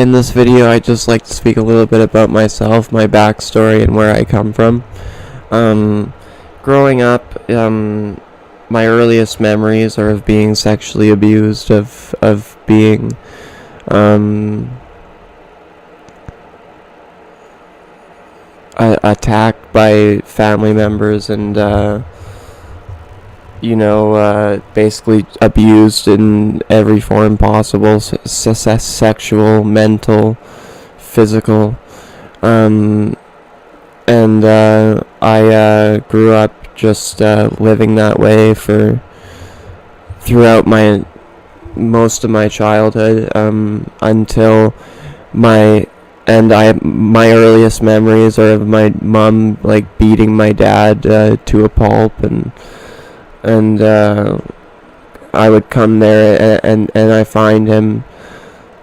in this video, I'd just like to speak a little bit about myself, my backstory, and where I come from. Growing up, my earliest memories are of being sexually abused, of being attacked by family members and basically abused in every form possible, sexual, mental, physical. And I grew up just living that way throughout most of my childhood, until my earliest memories are of my mom like beating my dad to a pulp, and I would come there and I find him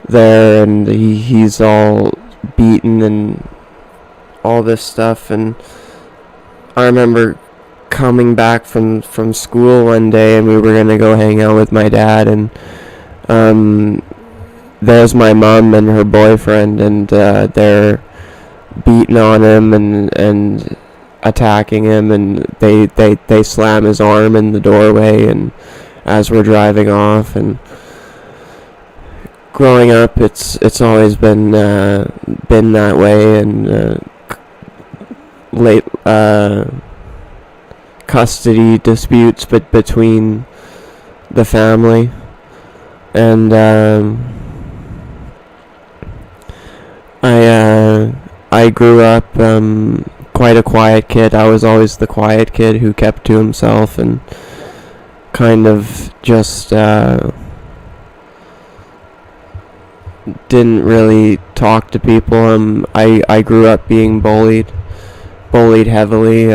there, and he's all beaten and all this stuff. And I remember coming back from school one day, and we were gonna go hang out with my dad, and there's my mom and her boyfriend, and they're beating on him and attacking him, and they slam his arm in the doorway, and as we're driving off. And growing up, it's always been that way, and late custody disputes between the family. And I grew up quite a quiet kid. I was always the quiet kid who kept to himself and kind of just didn't really talk to people. I grew up being bullied heavily.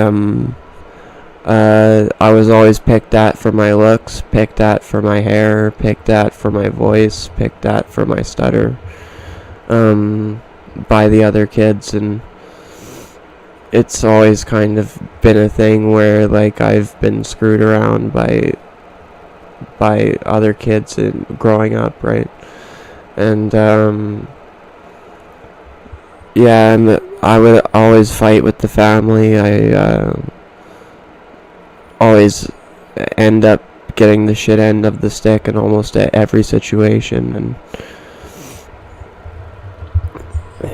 I was always picked at for my looks, picked at for my hair, picked at for my voice, picked at for my stutter, by the other kids. And it's always kind of been a thing where like I've been screwed around by other kids and growing up, right? And and I would always fight with the family. I always end up getting the shit end of the stick in almost every situation, and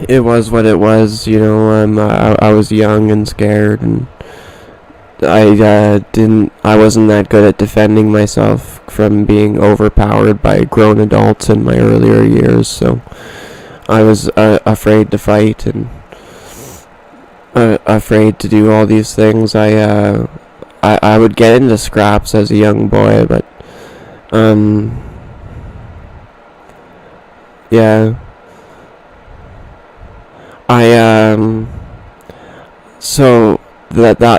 it was what it was, I was young and scared, and I wasn't that good at defending myself from being overpowered by grown adults in my earlier years, so I was afraid to fight and afraid to do all these things. I would get into scraps as a young boy, but so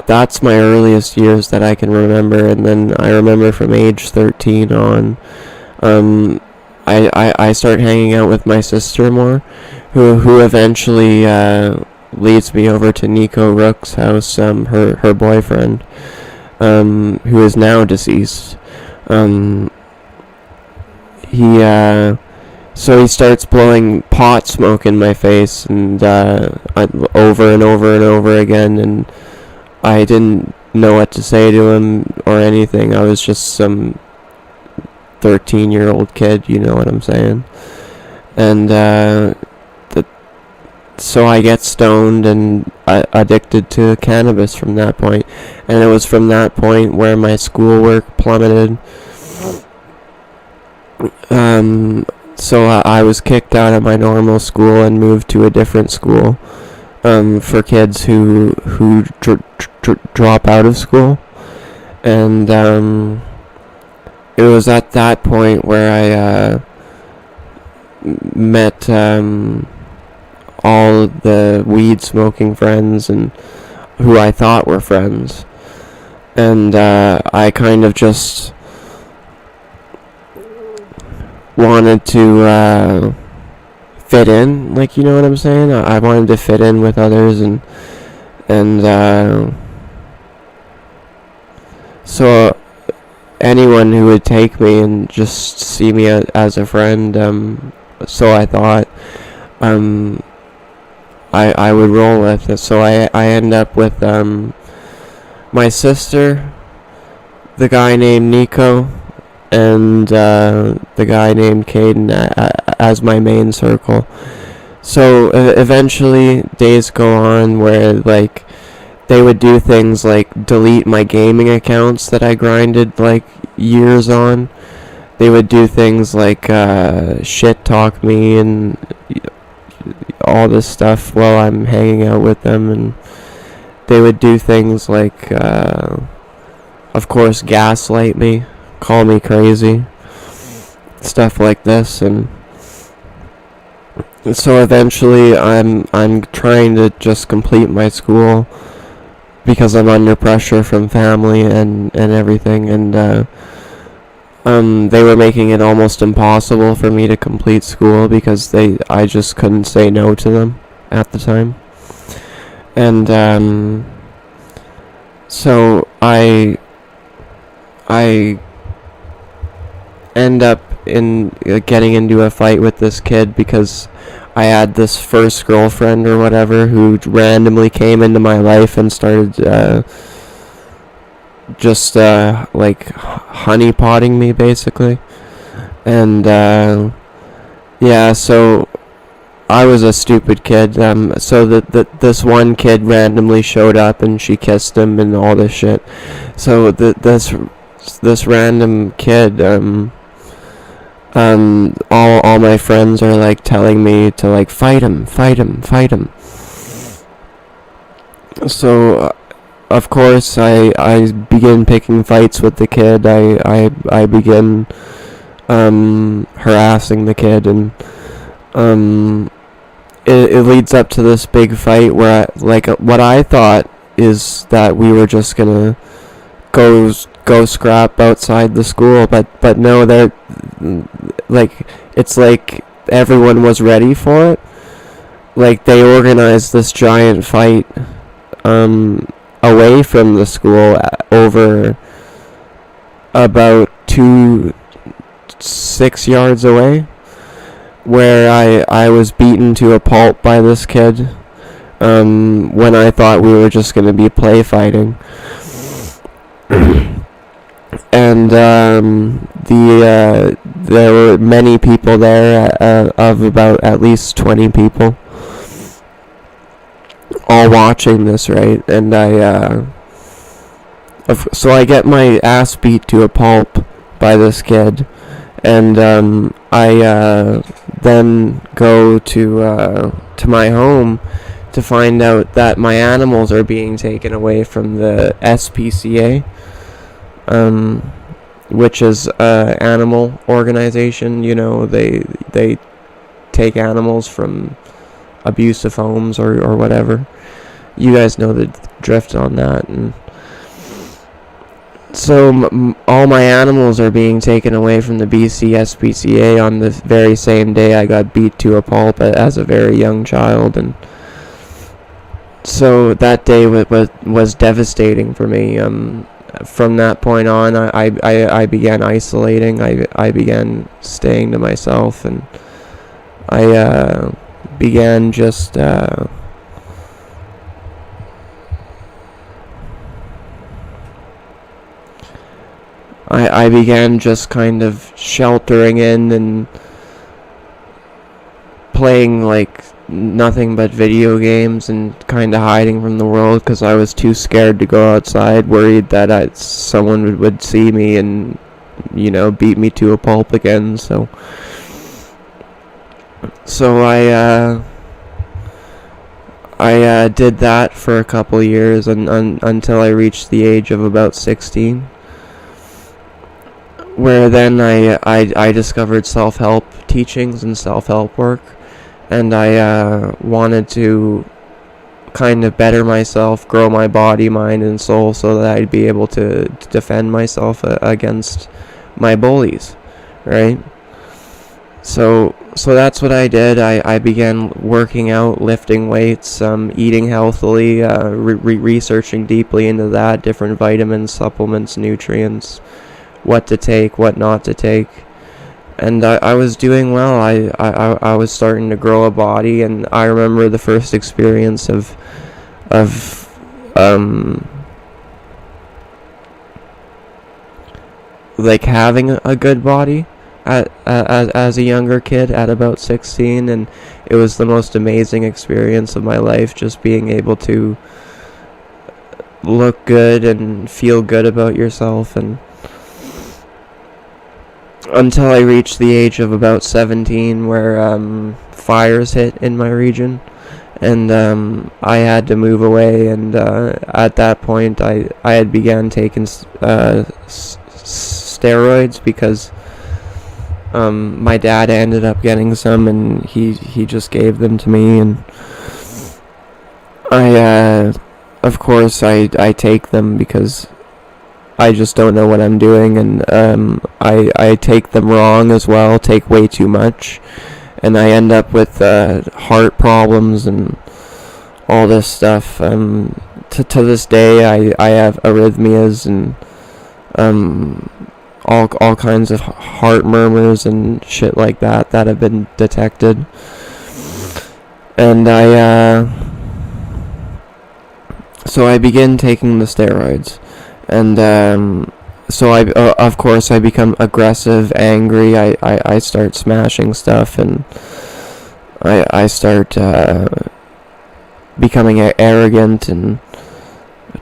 that's my earliest years that I can remember. And then I remember from age 13 on, I start hanging out with my sister more, who eventually leads me over to Nico Rook's house, her boyfriend, who is now deceased. So he starts blowing pot smoke in my face, and over and over and over again, and I didn't know what to say to him or anything. I was just some 13-year-old kid, you know what I'm saying? And so I get stoned and addicted to cannabis from that point. And it was from that point where my schoolwork plummeted. So I was kicked out of my normal school and moved to a different school for kids who drop out of school. And it was at that point where I met all the weed smoking friends and who I thought were friends. And I kind of just wanted to fit in, like, you know what I'm saying? I wanted to fit in with others, and so anyone who would take me and just see me as a friend, so I thought, um I would roll with. So I end up with my sister, the guy named Nico, and the guy named Caden as my main circle. So eventually days go on where like they would do things like delete my gaming accounts that I grinded like years on. They would do things like shit talk me and all this stuff while I'm hanging out with them, and they would do things like of course gaslight me, call me crazy, stuff like this. And so eventually I'm trying to just complete my school because I'm under pressure from family and everything, and they were making it almost impossible for me to complete school because I just couldn't say no to them at the time. And so I end up in getting into a fight with this kid because I had this first girlfriend or whatever who randomly came into my life and started just like honeypotting me basically. And yeah, so I was a stupid kid. So this one kid randomly showed up and she kissed him and all this shit. So this random kid, all my friends are like telling me to like fight him. So of course I begin picking fights with the kid. I begin harassing the kid, and it leads up to this big fight where what I thought is that we were just gonna go scrap outside the school, but no, they're like, it's like everyone was ready for it. Like they organized this giant fight away from the school over about 6 yards away, where I was beaten to a pulp by this kid when I thought we were just going to be play fighting. And there were many people there, of about at least 20 people, all watching this, right? And so I get my ass beat to a pulp by this kid, and I then go to my home to find out that my animals are being taken away from the SPCA, which is animal organization. You know, they take animals from abusive homes or whatever. You guys know the drift on that. And so all my animals are being taken away from the BC SPCA on the very same day I got beat to a pulp as a very young child. And so that day was devastating for me. From that point on, I began isolating. I began staying to myself, and I began just I began just kind of sheltering in and playing like nothing but video games and kind of hiding from the world because I was too scared to go outside, worried that someone would see me and, you know, beat me to a pulp again. So I did that for a couple years until I reached the age of about 16, where then I discovered self-help teachings and self-help work. And I wanted to kind of better myself, grow my body, mind, and soul so that I'd be able to defend myself against my bullies, right? So that's what I did. I began working out, lifting weights, eating healthily, researching deeply into that, different vitamins, supplements, nutrients, what to take, what not to take. and I was doing well. I was starting to grow a body, and I remember the first experience of like having a good body as a younger kid at about 16, and it was the most amazing experience of my life, just being able to look good and feel good about yourself. And until I reached the age of about 17, where fires hit in my region, and I had to move away, and at that point I had began taking steroids, because my dad ended up getting some, and he just gave them to me, and I of course I take them because I just don't know what I'm doing, and I take them wrong as well, take way too much, and I end up with heart problems and all this stuff. To this day, I have arrhythmias and all kinds of heart murmurs and shit like that have been detected. And so I begin taking the steroids, and so of course I become aggressive, angry. I start smashing stuff, and I start becoming arrogant and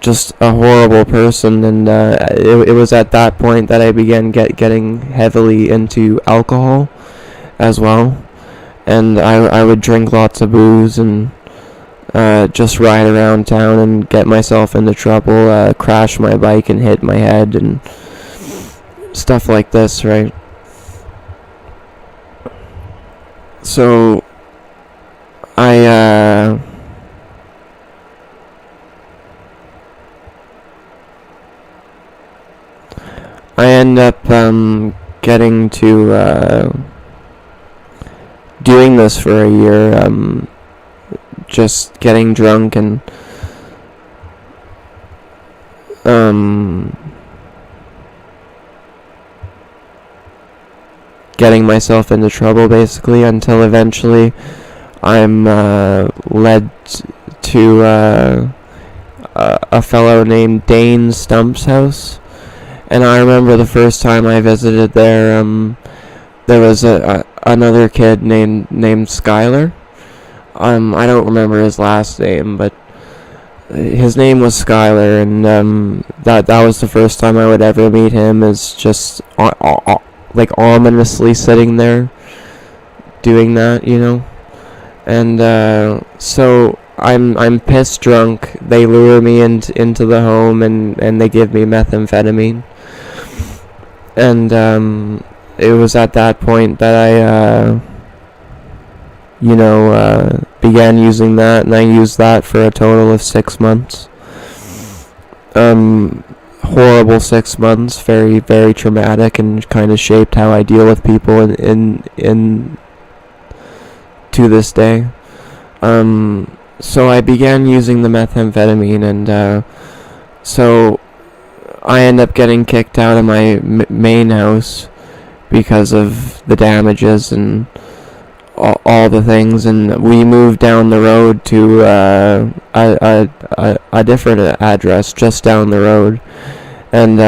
just a horrible person. And it was at that point that I began getting heavily into alcohol as well, and I would drink lots of booze and just ride around town and get myself into trouble, crash my bike and hit my head and stuff like this, right? So I end up getting to doing this for a year, just getting drunk and getting myself into trouble, basically, until eventually I'm led to a fellow named Dane Stump's house. And I remember the first time I visited there, there was another kid named Skylar. I don't remember his last name, but his name was Skylar, and that was the first time I would ever meet him, is just like ominously sitting there doing that, you know. And so I'm pissed drunk. They lure me into the home, and they give me methamphetamine. And it was at that point that I began using that, and I used that for a total of 6 months. Horrible 6 months, very, very traumatic, and kind of shaped how I deal with people in to this day. So I began using the methamphetamine, and so I end up getting kicked out of my main house because of the damages and all the things, and we moved down the road to a different address just down the road. And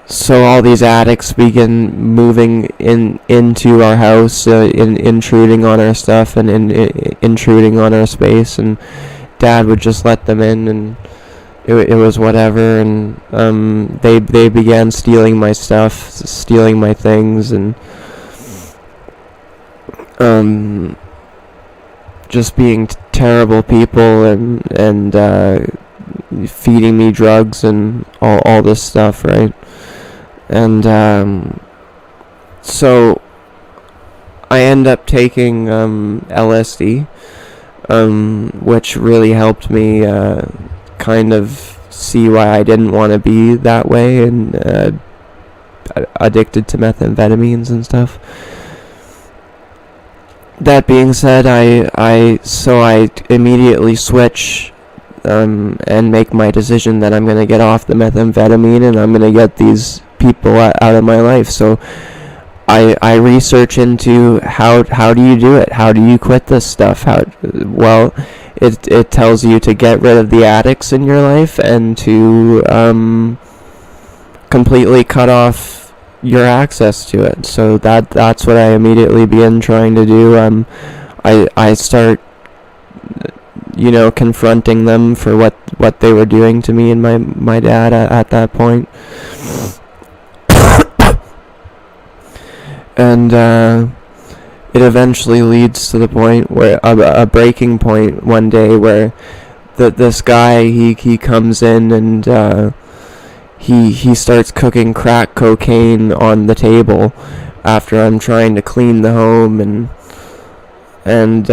so all these addicts begin moving into our house, intruding on our stuff and intruding on our space, and Dad would just let them in, and it was whatever. And they began stealing my stuff, stealing my things, and just being terrible people, and feeding me drugs and all this stuff, right? And so I end up taking LSD, which really helped me kind of see why I didn't want to be that way, and addicted to methamphetamines and stuff. That being said, I immediately switch and make my decision that I'm going to get off the methamphetamine, and I'm going to get these people out of my life. So I research into how do you do it? How do you quit this stuff? Well, it tells you to get rid of the addicts in your life and to completely cut off your access to it. So that's what I immediately begin trying to do. I start, confronting them for what they were doing to me and my dad at that point. And it eventually leads to the point where a breaking point one day where this guy he comes in and he starts cooking crack cocaine on the table after I'm trying to clean the home and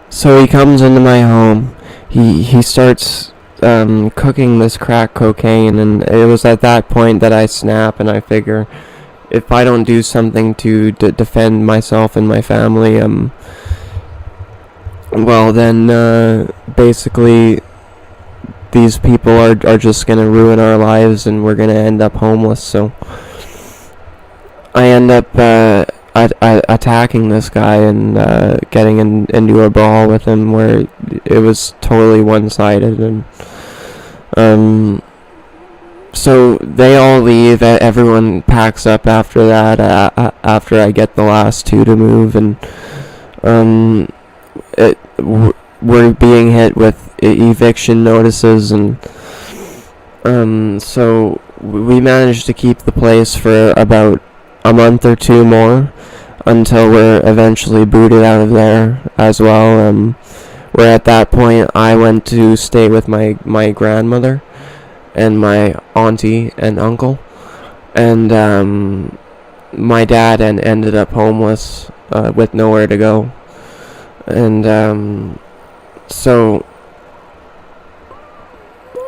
so he comes into my home. He starts cooking this crack cocaine, and it was at that point that I snap and I figure, if I don't do something to defend myself and my family, well then basically these people are just gonna ruin our lives and we're gonna end up homeless. So I end up attacking this guy and getting into a brawl with him where it was totally one-sided, and so they all leave. Everyone packs up after that. After I get the last two to move, and we're being hit with eviction notices, and so we managed to keep the place for about a month or two more until we're eventually booted out of there as well. Where at that point I went to stay with my grandmother and my auntie and uncle, and my dad ended up homeless with nowhere to go, and so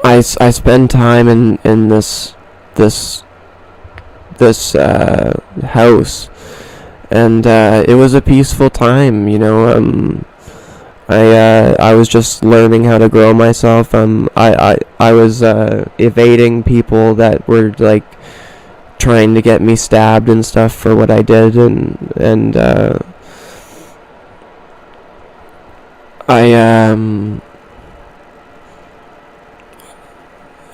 I spend time in this house, and it was a peaceful time. I was just learning how to grow myself. I was evading people that were like trying to get me stabbed and stuff for what I did, and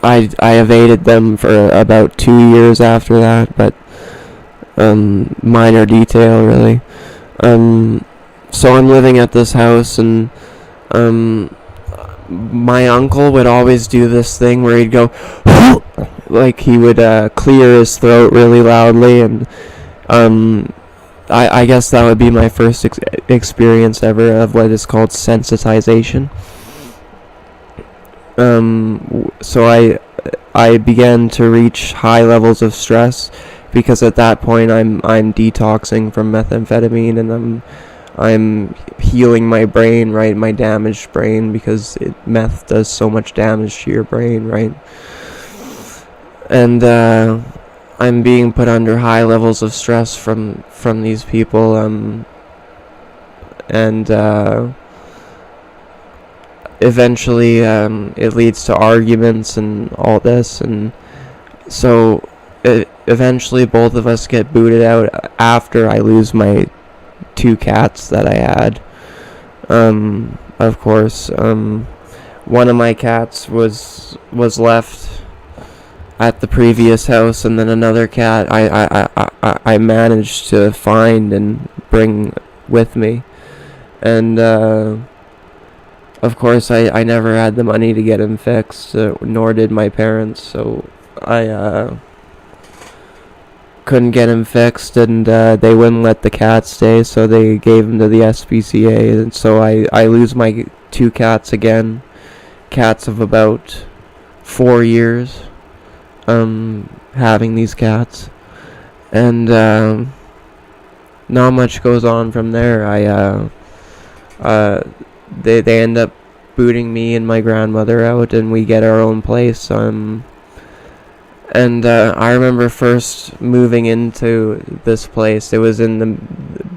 I evaded them for about 2 years after that, but minor detail really. So I'm living at this house, and my uncle would always do this thing where he'd go like he would clear his throat really loudly, and I guess that would be my first experience ever of what is called sensitization. So I began to reach high levels of stress, because at that point I'm detoxing from methamphetamine, and I'm healing my brain, right, my damaged brain, because meth does so much damage to your brain, right? And I'm being put under high levels of stress from these people, and eventually it leads to arguments and all this, and so eventually both of us get booted out after I lose my 2 cats that I had. Of course, one of my cats was left at the previous house, and then another cat I managed to find and bring with me, and of course I never had the money to get him fixed, nor did my parents, so I couldn't get him fixed, and they wouldn't let the cat stay, so they gave him to the SPCA, and so I lose my 2 cats again, cats of about 4 years, having these cats, and not much goes on from there. They end up booting me and my grandmother out, and we get our own place. And I remember first moving into this place. It was in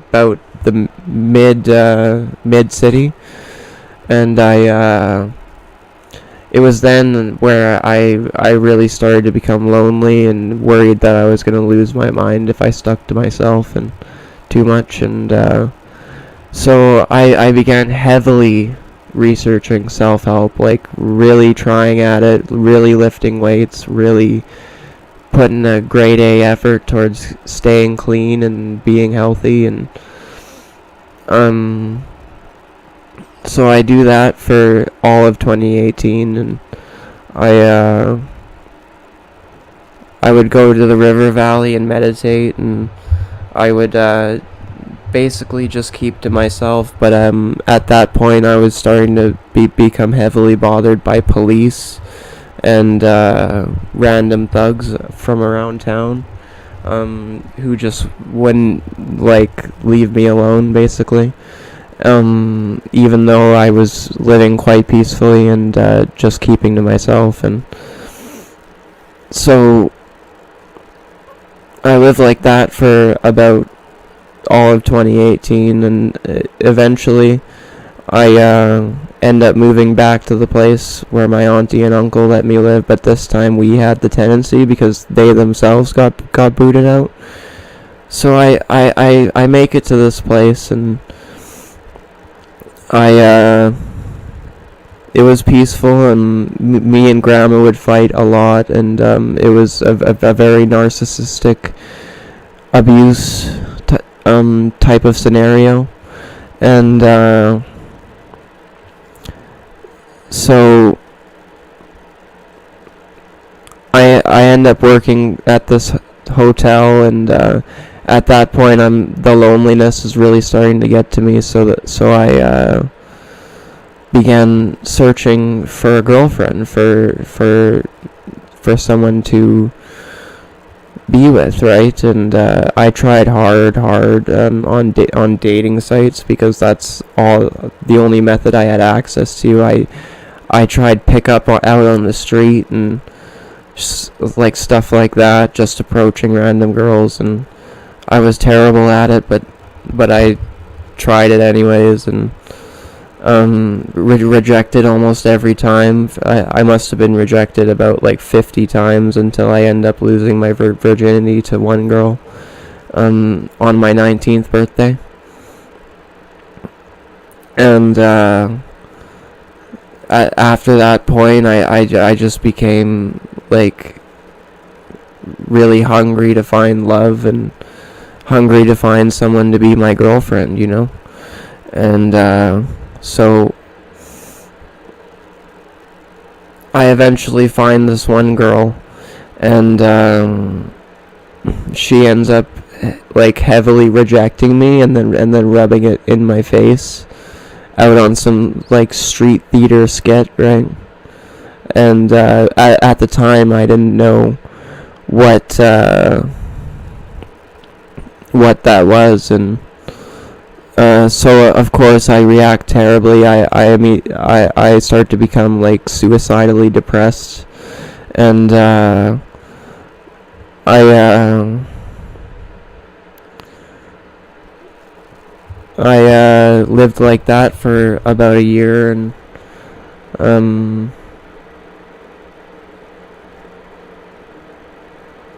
about the mid city, and it was then where I really started to become lonely and worried that I was going to lose my mind if I stuck to myself and too much. And so I began heavily researching self-help, like really trying at it, really lifting weights, really putting a grade A effort towards staying clean and being healthy. And so I do that for all of 2018, and I would go to the river valley and meditate, and I would basically just keep to myself. But at that point I was starting to become heavily bothered by police and random thugs from around town, who just wouldn't leave me alone, basically. Even though I was living quite peacefully and just keeping to myself. And so I lived like that for about all of 2018, and eventually I end up moving back to the place where my auntie and uncle let me live, but this time we had the tenancy because they themselves got booted out. So I make it to this place, and it was peaceful, and me and Grandma would fight a lot, and it was a very narcissistic abuse type of scenario. And so I end up working at this hotel, and at that point the loneliness is really starting to get to me, so I began searching for a girlfriend, for someone to be with, right? And I tried hard on dating sites, because that's the only method I had access to. I tried pickup out on the street and stuff like that, just approaching random girls, and I was terrible at it, but I tried it anyways, and rejected almost every time. I must have been rejected about 50 times until I end up losing my virginity to one girl on my 19th birthday. And after that point, I just became really hungry to find love and hungry to find someone to be my girlfriend, and so I eventually find this one girl, and she ends up heavily rejecting me, and then rubbing it in my face out on some street theater skit, right? And at the time I didn't know what that was, and so of course I react terribly. I start to become suicidally depressed, and I lived like that for about a year, and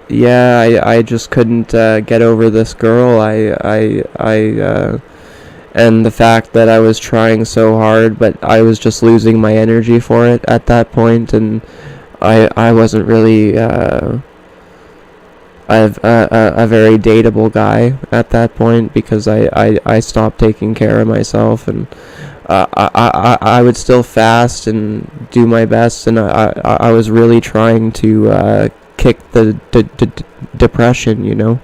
yeah, I just couldn't get over this girl. And the fact that I was trying so hard, but I was just losing my energy for it at that point, and I wasn't really a very dateable guy at that point, because I stopped taking care of myself, and I would still fast and do my best, and I was really trying to kick the depression,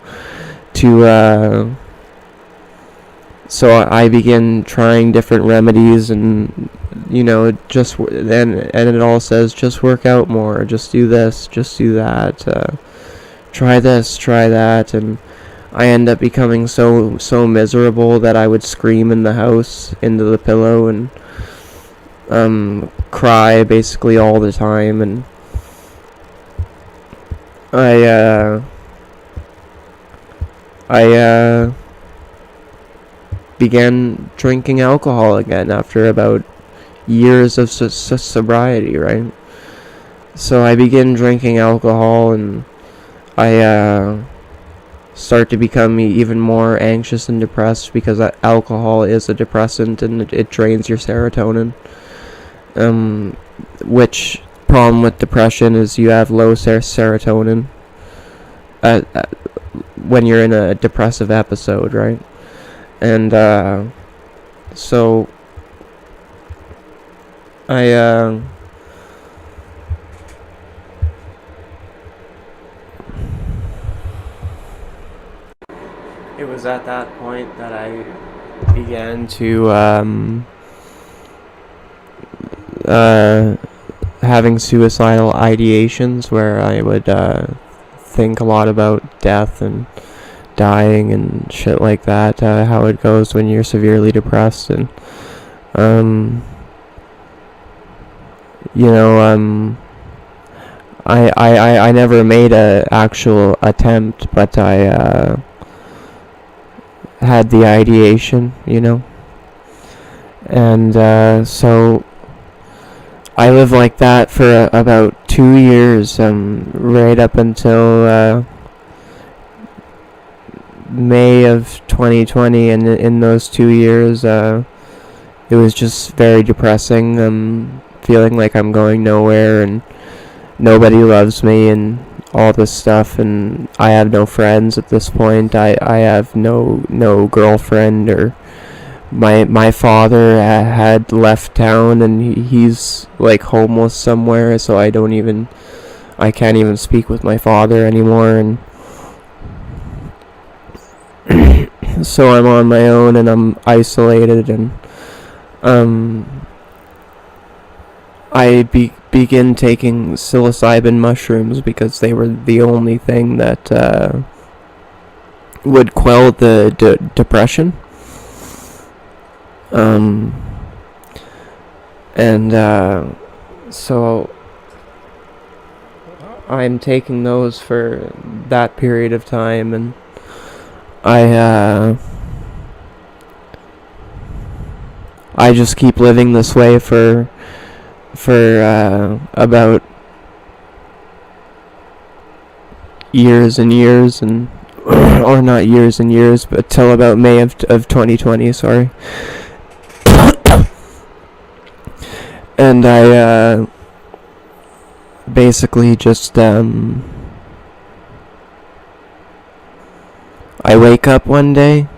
so I began trying different remedies, and just and it all says just work out more, just do this, just do that, try this, try that, and I end up becoming so miserable that I would scream in the house into the pillow and cry basically all the time, and I began drinking alcohol again after about years of sobriety, right? So I begin drinking alcohol, and I start to become even more anxious and depressed, because alcohol is a depressant and it drains your serotonin. Which problem with depression is you have low serotonin when you're in a depressive episode, right? And so I it was at that point that I began to having suicidal ideations, where I would think a lot about death and dying and shit like that, how it goes when you're severely depressed. And I never made a actual attempt, but I had the ideation, and so I lived like that for about 2 years, right up until May of 2020, and in those 2 years, it was just very depressing, feeling like I'm going nowhere, and nobody loves me, and all this stuff, and I have no friends at this point. I have no girlfriend, or my father had left town, and he's like homeless somewhere, so I can't even speak with my father anymore, and so I'm on my own, and I'm isolated, and I begin taking psilocybin mushrooms, because they were the only thing that would quell the depression. So I'm taking those for that period of time, and I just keep living this way for about years and years, and or not years and years, but till about May of 2020, sorry. And I basically just I wake up one day,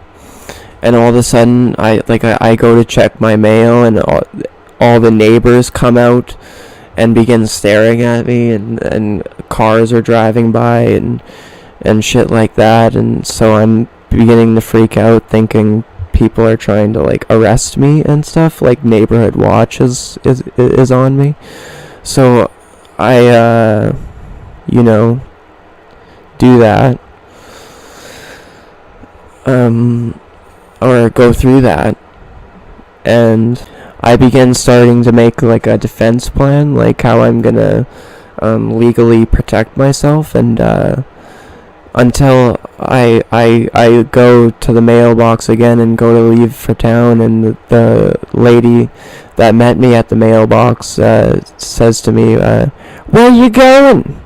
and all of a sudden I go to check my mail, and all the neighbors come out and begin staring at me, and cars are driving by, and shit like that, and so I'm beginning to freak out, thinking people are trying to like arrest me and stuff, like neighborhood watch is on me. So I do that, or go through that, and I begin starting to make like a defense plan, like how I'm gonna legally protect myself, and until I go to the mailbox again and go to leave for town, and the lady that met me at the mailbox says to me, "Where you going?"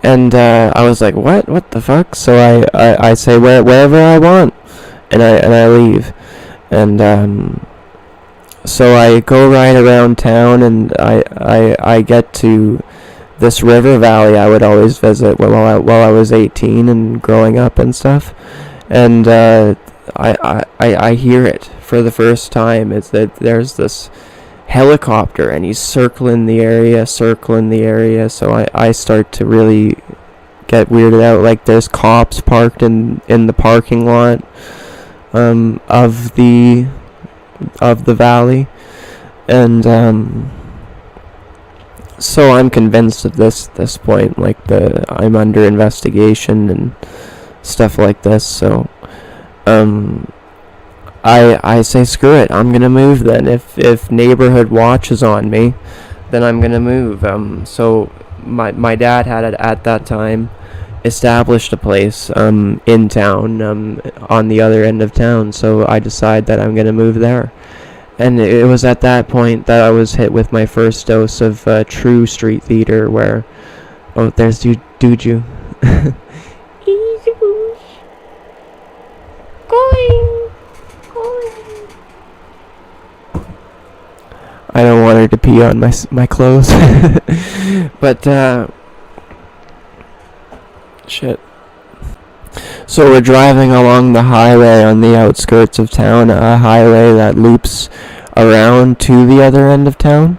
And I was like, what the fuck? So I say wherever I want, and I leave, and so I go right around town, and I get to this river valley I would always visit while I was 18 and growing up and stuff, and I hear it for the first time. It's that there's this helicopter, and he's circling the area, so I start to really get weirded out. Like, there's cops parked in the parking lot of the valley, and so I'm convinced at this point, like, I'm under investigation and stuff like this. So I say screw it, I'm gonna move then. If neighborhood watch is on me, then I'm gonna move. So my dad had at that time established a place in town, on the other end of town. So I decide that I'm gonna move there, And it was at that point that I was hit with my first dose of true street theater, where, oh, there's Duju. Easy boosh. Going. I don't want her to pee on my clothes. But, shit. So we're driving along the highway on the outskirts of town, a highway that loops around to the other end of town.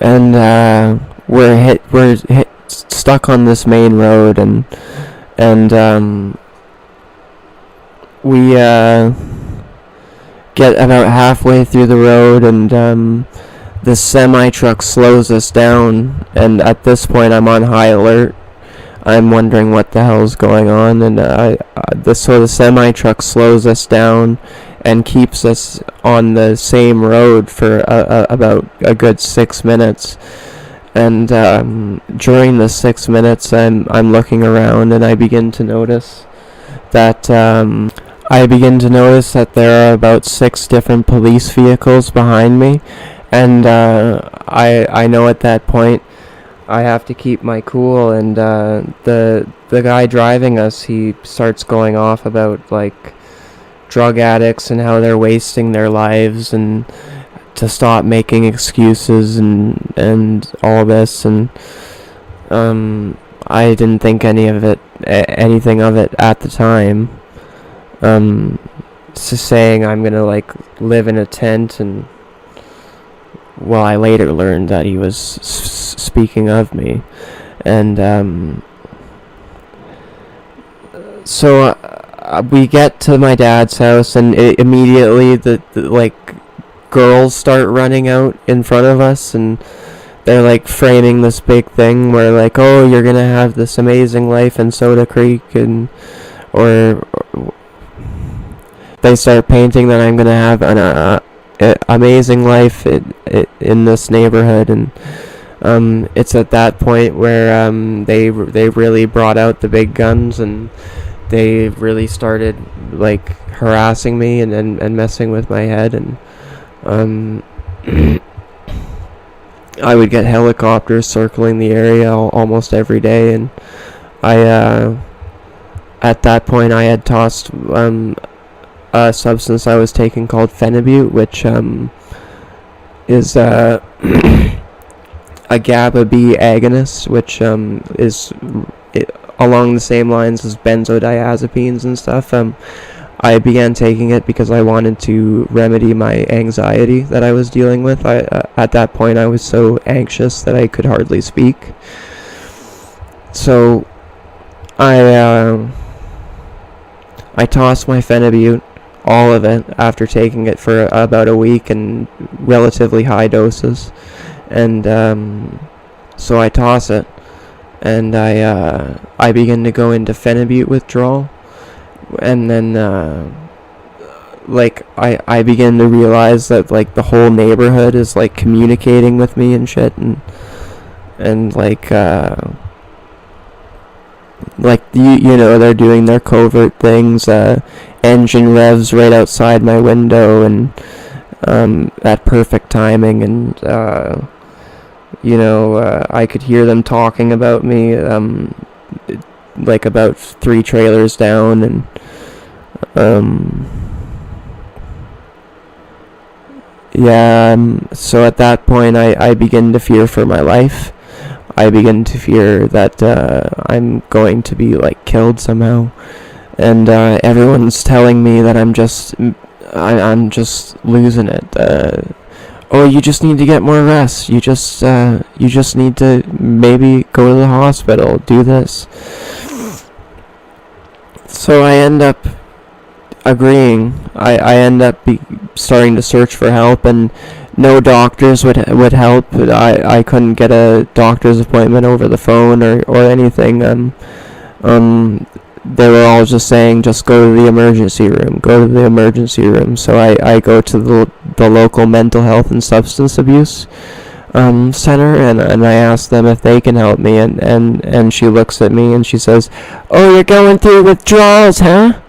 And, we're stuck on this main road, and we, get about halfway through the road, and the semi-truck slows us down, and at this point I'm on high alert. I'm wondering what the hell's going on, and the semi-truck slows us down and keeps us on the same road for about a good 6 minutes. And during the 6 minutes, I'm looking around, and I begin to notice that there are about 6 different police vehicles behind me, and I know at that point I have to keep my cool, and the guy driving us, he starts going off about like drug addicts and how they're wasting their lives, and to stop making excuses, and all this, and I didn't think anything of it at the time. Saying I'm gonna like live in a tent, and well, I later learned that he was speaking of me, and so we get to my dad's house, and immediately the like girls start running out in front of us, and they're like framing this big thing where like, oh, you're gonna have this amazing life in Soda Creek, and or they start painting that I'm gonna have an amazing life in this neighborhood, and it's at that point where they really brought out the big guns, and they really started like harassing me and messing with my head, and I would get helicopters circling the area almost every day, and I at that point I had tossed a substance I was taking called phenibut, which is a GABA B agonist, which is along the same lines as benzodiazepines and stuff. I began taking it because I wanted to remedy my anxiety that I was dealing with. At that point I was so anxious that I could hardly speak. So I tossed my phenibut, all of it, after taking it for about a week in relatively high doses, and so I toss it, and I begin to go into phenibut withdrawal, and then like I begin to realize that like the whole neighborhood is like communicating with me and shit, and like you know, they're doing their covert things, engine revs right outside my window, and at perfect timing, and you know, I could hear them talking about me, like about 3 trailers down, and yeah, so at that point I begin to fear for my life. I begin to fear that I'm going to be like killed somehow, and everyone's telling me that I'm just losing it. Oh, you just need to get more rest. You just need to maybe go to the hospital. Do this. So I end up agreeing. I end up starting to search for help, and no doctors would help. I couldn't get a doctor's appointment over the phone or anything. They were all just saying, just go to the emergency room. So I go to the local mental health and substance abuse center, and I ask them if they can help me, and she looks at me and she says, "Oh, you're going through withdrawals, huh?"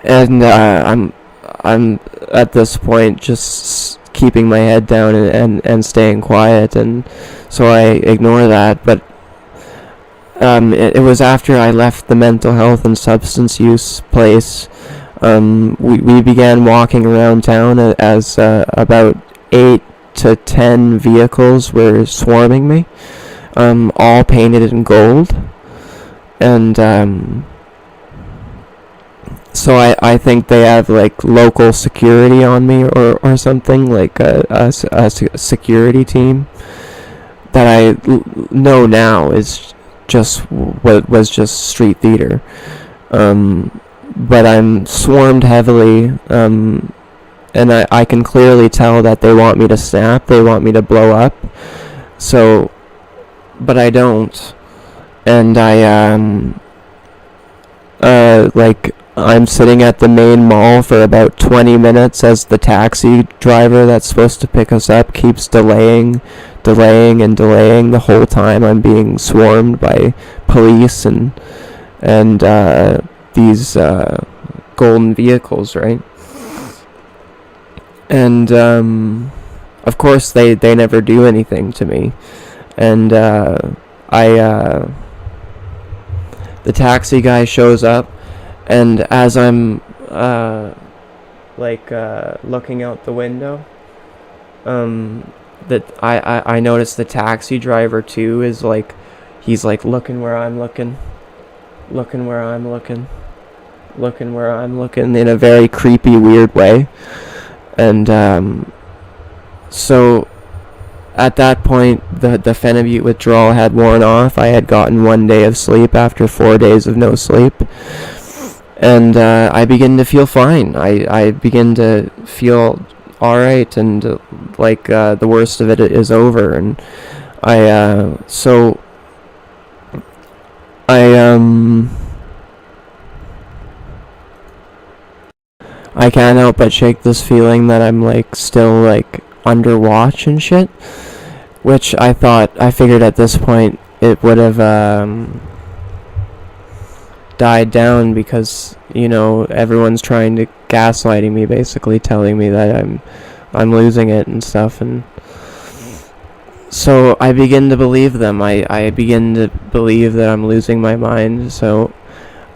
And I'm at this point just keeping my head down and staying quiet, and so I ignore that. But it was after I left the mental health and substance use place. We began walking around town as about 8 to 10 vehicles were swarming me, all painted in gold. And so I think they have like local security on me or something, like a security team that I know now is just what was just street theater. But I'm swarmed heavily, and I can clearly tell that they want me to snap, they want me to blow up. So, but I don't. And I'm sitting at the main mall for about 20 minutes as the taxi driver that's supposed to pick us up keeps delaying the whole time. I'm being swarmed by police and these golden vehicles, right? And of course they never do anything to me. And the taxi guy shows up, and as I'm looking out the window, that I notice the taxi driver too is like, he's like looking where I'm looking in a very creepy, weird way. And so at that point, the Phenibut withdrawal had worn off. I had gotten 1 day of sleep after 4 days of no sleep. And I begin to feel fine. I begin to feel alright, and the worst of it is over. And I can't help but shake this feeling that I'm still under watch and shit, which I figured at this point it would have died down, because everyone's trying to gaslighting me, basically telling me that I'm losing it and stuff. And so I begin to believe them. I begin to believe that I'm losing my mind. So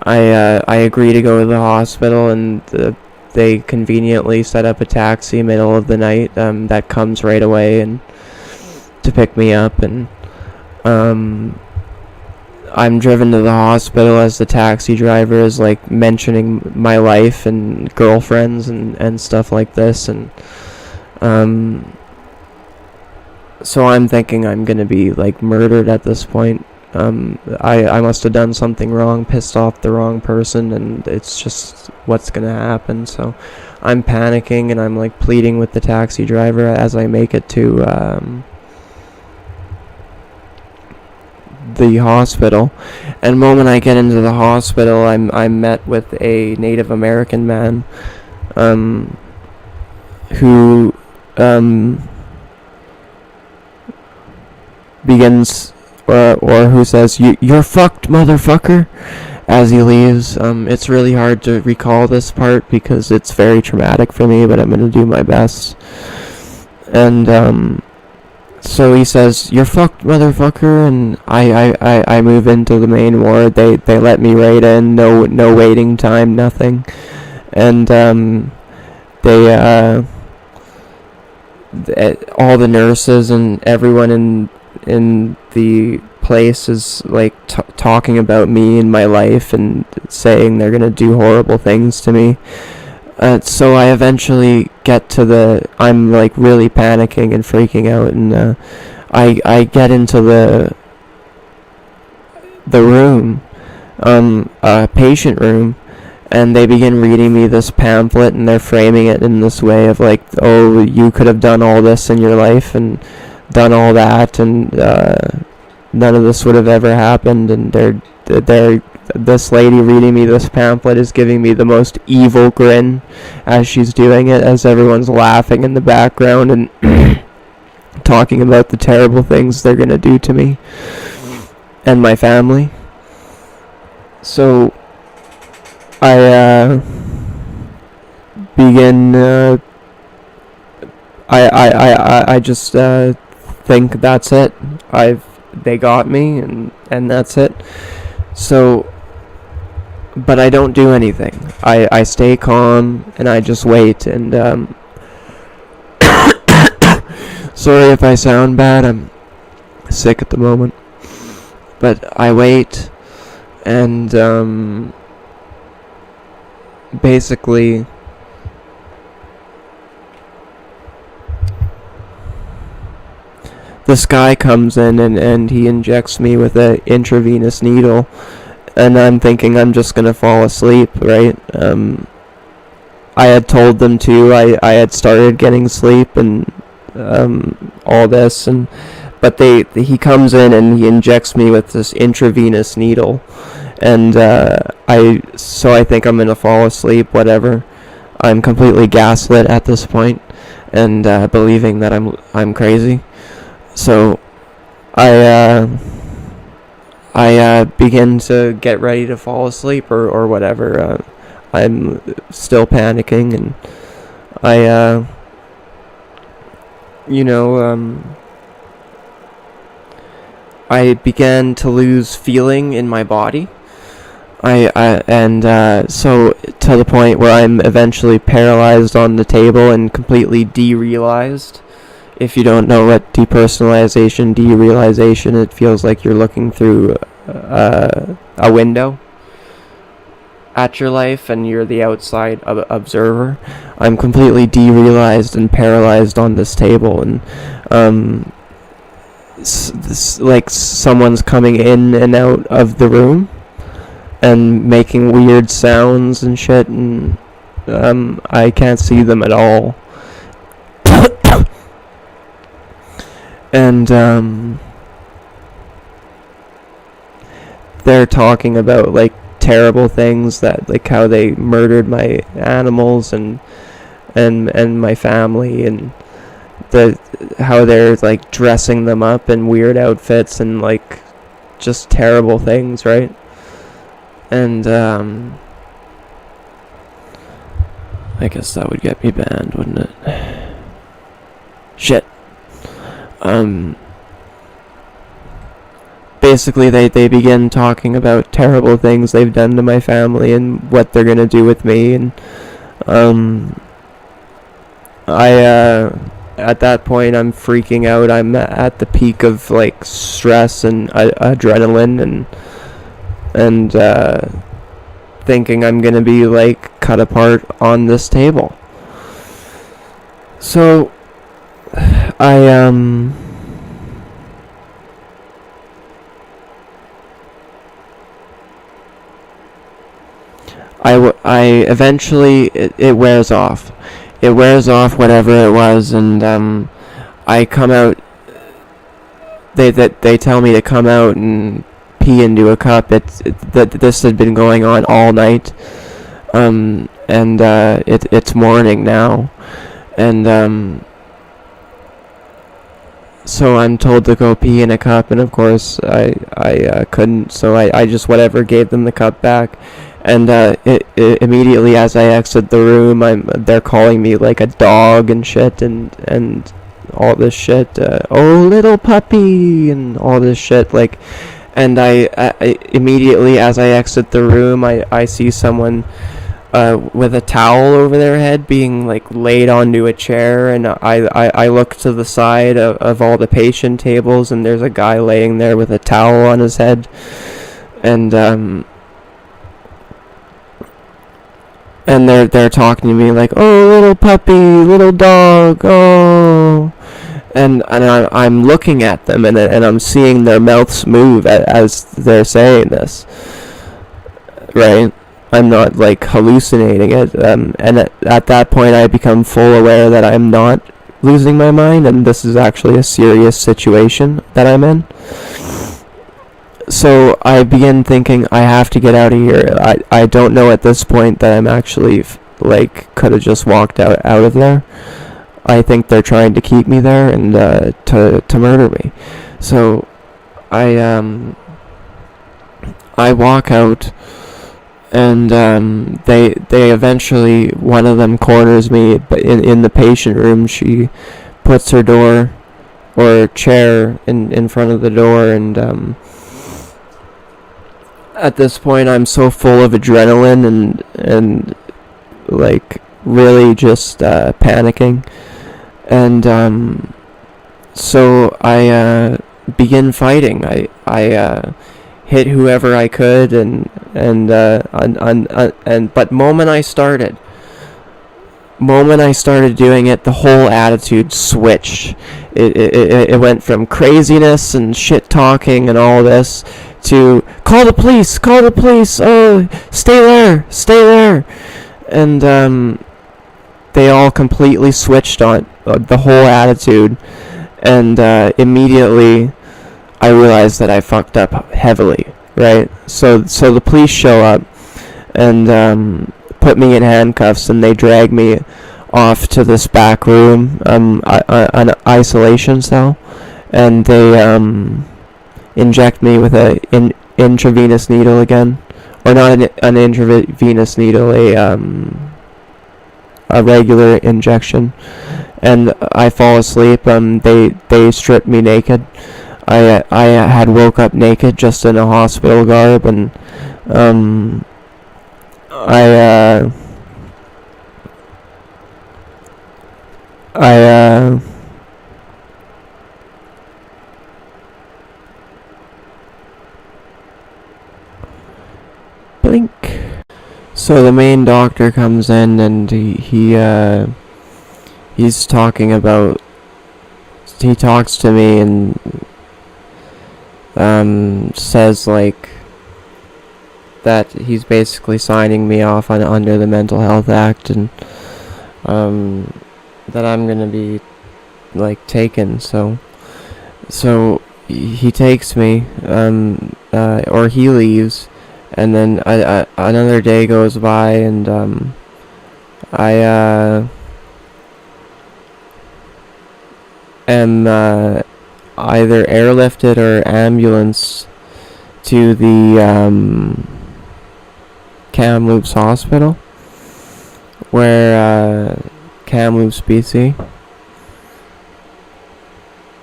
I agree to go to the hospital, and they conveniently set up a taxi middle of the night that comes right away and to pick me up. And I'm driven to the hospital as the taxi driver is mentioning my life and girlfriends and stuff like this. And so I'm thinking I'm gonna be murdered at this point. I must have done something wrong, pissed off the wrong person, and it's just what's gonna happen. So I'm panicking, and I'm pleading with the taxi driver as I make it to the hospital. And the moment I get into the hospital, I'm met with a Native American man who begins or who says, "You're fucked, motherfucker," as he leaves. It's really hard to recall this part because it's very traumatic for me, but I'm gonna do my best. And so he says, "You're fucked, motherfucker," and I move into the main ward. They let me right in, no waiting time, nothing. And they all the nurses and everyone in the place is talking about me and my life and saying they're gonna do horrible things to me. So I eventually get to I'm really panicking and freaking out, and I get into the room, patient room, and they begin reading me this pamphlet, and they're framing it in this way of oh, you could have done all this in your life and done all that, and none of this would have ever happened. And this lady reading me this pamphlet is giving me the most evil grin as she's doing it, as everyone's laughing in the background and talking about the terrible things they're gonna do to me and my family. So I begin I just think that's it. They got me, and that's it. So, but I don't do anything. I stay calm and I just wait. And sorry if I sound bad. I'm sick at the moment. But I wait, and basically this guy comes in, and he injects me with an intravenous needle, and I'm thinking I'm just gonna fall asleep, right? I had told them I had started getting sleep and all this, but he comes in and he injects me with this intravenous needle, and I think I'm gonna fall asleep, whatever. I'm completely gaslit at this point, and believing that I'm crazy. So I begin to get ready to fall asleep or whatever. I'm still panicking, and I I began to lose feeling in my body. So to the point where I'm eventually paralyzed on the table and completely derealized. If you don't know what derealization, it feels like you're looking through a window at your life and you're the outside observer. I'm completely derealized and paralyzed on this table, and like someone's coming in and out of the room and making weird sounds and shit, and I can't see them at all. And they're talking about like terrible things, that like how they murdered my animals and my family, and how they're like dressing them up in weird outfits and like just terrible things, right? And I guess that would get me banned, wouldn't it? Shit. Basically they begin talking about terrible things they've done to my family and what they're gonna do with me, and at that point I'm freaking out. I'm at the peak of like stress and adrenaline, and thinking I'm gonna be like cut apart on this table. So I eventually it wears off. It wears off, whatever it was, and I come out. They tell me to come out and pee into a cup. This had been going on all night, and it's morning now, and so I'm told to go pee in a cup, and of course I couldn't, so I just whatever gave them the cup back, and it immediately as I exit the room, they're calling me like a dog and shit, and all this shit, oh little puppy, and all this shit, like, and I immediately as I exit the room, I see someone with a towel over their head being like laid onto a chair, and I look to the side of all the patient tables, and there's a guy laying there with a towel on his head, and they're talking to me like, oh little puppy, little dog, oh, and I'm looking at them, and I'm seeing their mouths move as they're saying this, right? I'm not like hallucinating it, and at that point I become full aware that I'm not losing my mind, and this is actually a serious situation that I'm in. So I begin thinking I have to get out of here. I don't know at this point that I'm actually like could have just walked out of there. I think they're trying to keep me there and to murder me. So I walk out, and they eventually, one of them corners me, but in the patient room. She puts her door or chair in front of the door, and at this point I'm so full of adrenaline and like really just panicking, and so I begin fighting. I hit whoever I could, and but moment I started doing it, the whole attitude switched. It went from craziness and shit talking and all this to call the police, oh, stay there, and they all completely switched on the whole attitude, and immediately I realized that I fucked up heavily, right? So the police show up and put me in handcuffs, and they drag me off to this back room, an isolation cell, and they inject me with an intravenous needle again, or not an intravenous needle, a regular injection, and I fall asleep. They strip me naked. I had woke up naked, just in a hospital garb, and I blink. So the main doctor comes in, and he's talking about, he talks to me and says like that he's basically signing me off under the Mental Health Act, and that I'm gonna be like taken. So he takes me, or he leaves, and then another day goes by, and I am either airlifted or ambulanced to the Kamloops Hospital, where Kamloops, BC,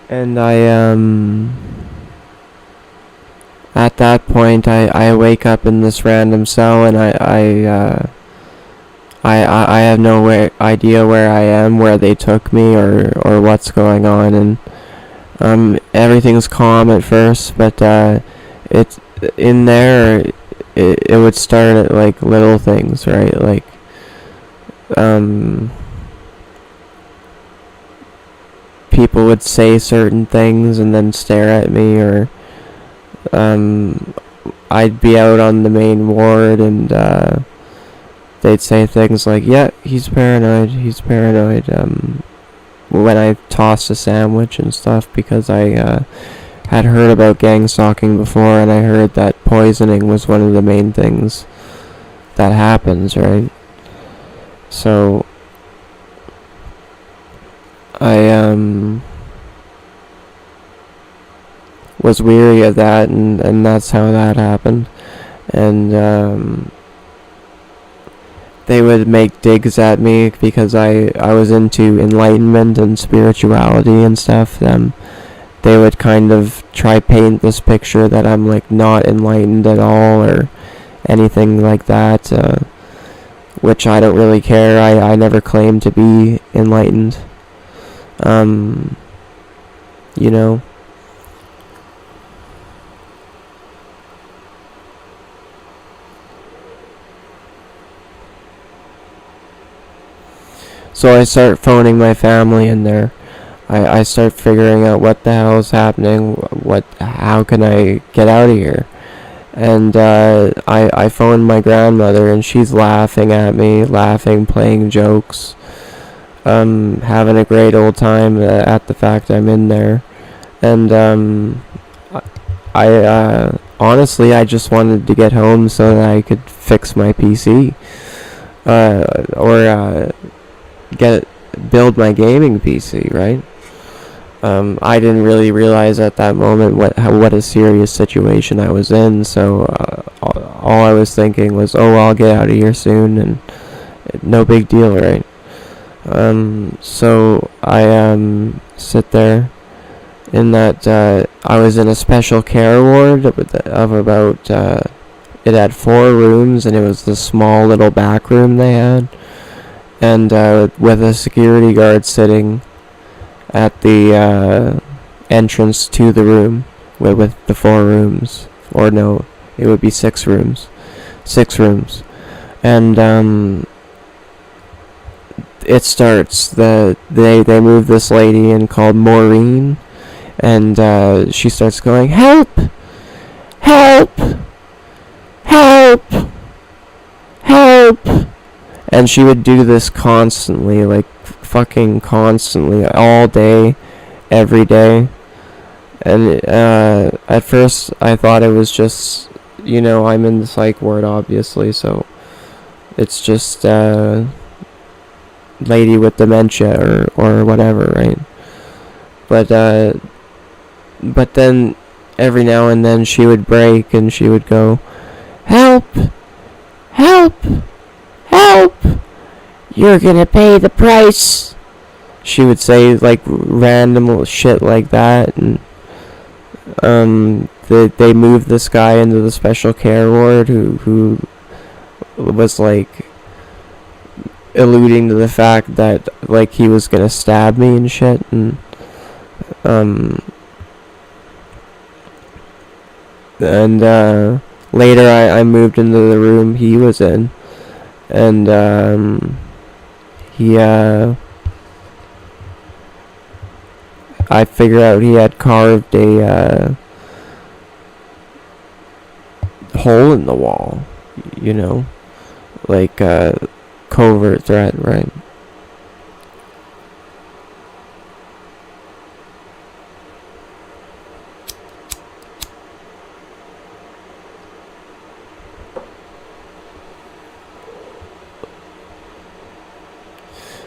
and at that point I wake up in this random cell, and I have no idea where I am, where they took me, or what's going on, and everything's calm at first, but it's in there. It would start at like little things, right? Like people would say certain things and then stare at me, or I'd be out on the main ward, and they'd say things like, yeah, he's paranoid, when I tossed a sandwich and stuff, because I had heard about gang stalking before, and I heard that poisoning was one of the main things that happens, right? So I was weary of that, and that's how that happened. And they would make digs at me because I was into enlightenment and spirituality and stuff. They would kind of try paint this picture that I'm like not enlightened at all or anything like that, which I don't really care. I never claimed to be enlightened. You know. So I start phoning my family in there. I start figuring out what the hell is happening, how can I get out of here? And I phoned my grandmother, and she's laughing at me, playing jokes, having a great old time at the fact I'm in there. And I honestly, I just wanted to get home so that I could fix my PC, or build my gaming PC, right? I didn't really realize at that moment what a serious situation I was in, so all I was thinking was, oh, I'll get out of here soon, and no big deal, right? So I sit there in that I was in a special care ward of about it had 4 rooms, and it was the small little back room they had, and with a security guard sitting at the entrance to the room with the 4 rooms, or no, it would be 6 rooms, and it starts. They move this lady in called Maureen, and she starts going, help, help, help, help, and she would do this constantly, like fucking constantly, all day, every day. And at first I thought it was just, I'm in the psych ward, obviously, so it's just lady with dementia or whatever, right? But then every now and then she would break and she would go, help, help, help, you're gonna pay the price. She would say like random shit like that, and they moved this guy into the special care ward who was like alluding to the fact that like he was gonna stab me and shit, and later I moved into the room he was in, and he I figured out he had carved a hole in the wall, like covert threat, right?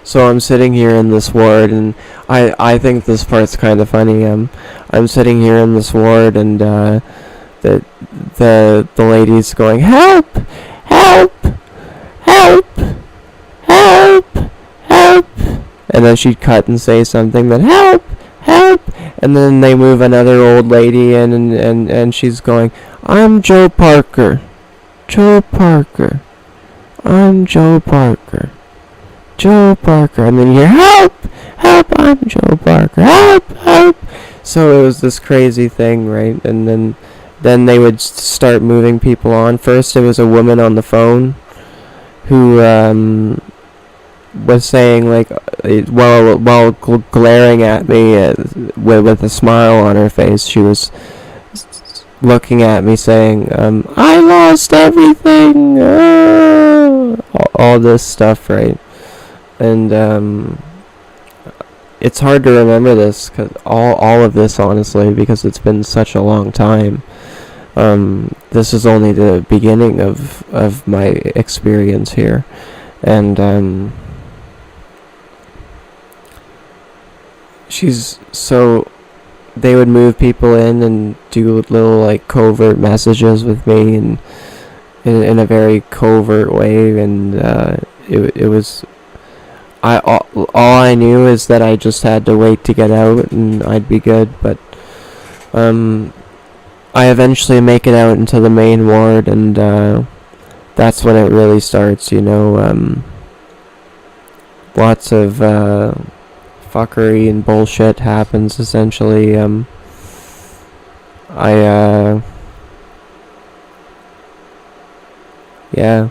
So I'm sitting here in this ward, and I think this part's kind of funny. I'm sitting here in this ward, and the lady's going, help, help, help, help, help, and then she'd cut and say something that help, help, and then they move another old lady in, and she's going, I'm Joe Parker, Joe Parker, I'm Joe Parker, Joe Parker, and then you hear, help, help, I'm Joe Parker, help, help. So it was this crazy thing, right? And then they would start moving people on. First it was a woman on the phone who was saying, like, while glaring at me with a smile on her face, she was looking at me saying, I lost everything, all this stuff, right? And it's hard to remember this, cause all of this, honestly, because it's been such a long time. This is only the beginning of my experience here, and so they would move people in and do little like covert messages with me, and in a very covert way, and it was. All I knew is that I just had to wait to get out and I'd be good, but I eventually make it out into the main ward, and that's when it really starts, lots of fuckery and bullshit happens, essentially. Yeah.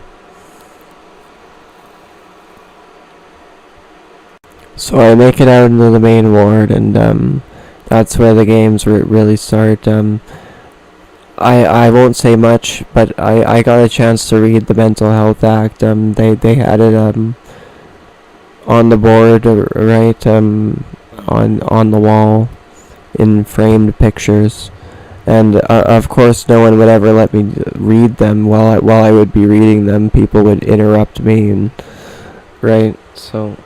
So I make it out into the main ward, and that's where the games really start. I won't say much, but I got a chance to read the Mental Health Act. They had it on the board, right, on the wall in framed pictures, and of course no one would ever let me read them. While I would be reading them, people would interrupt me, and right, so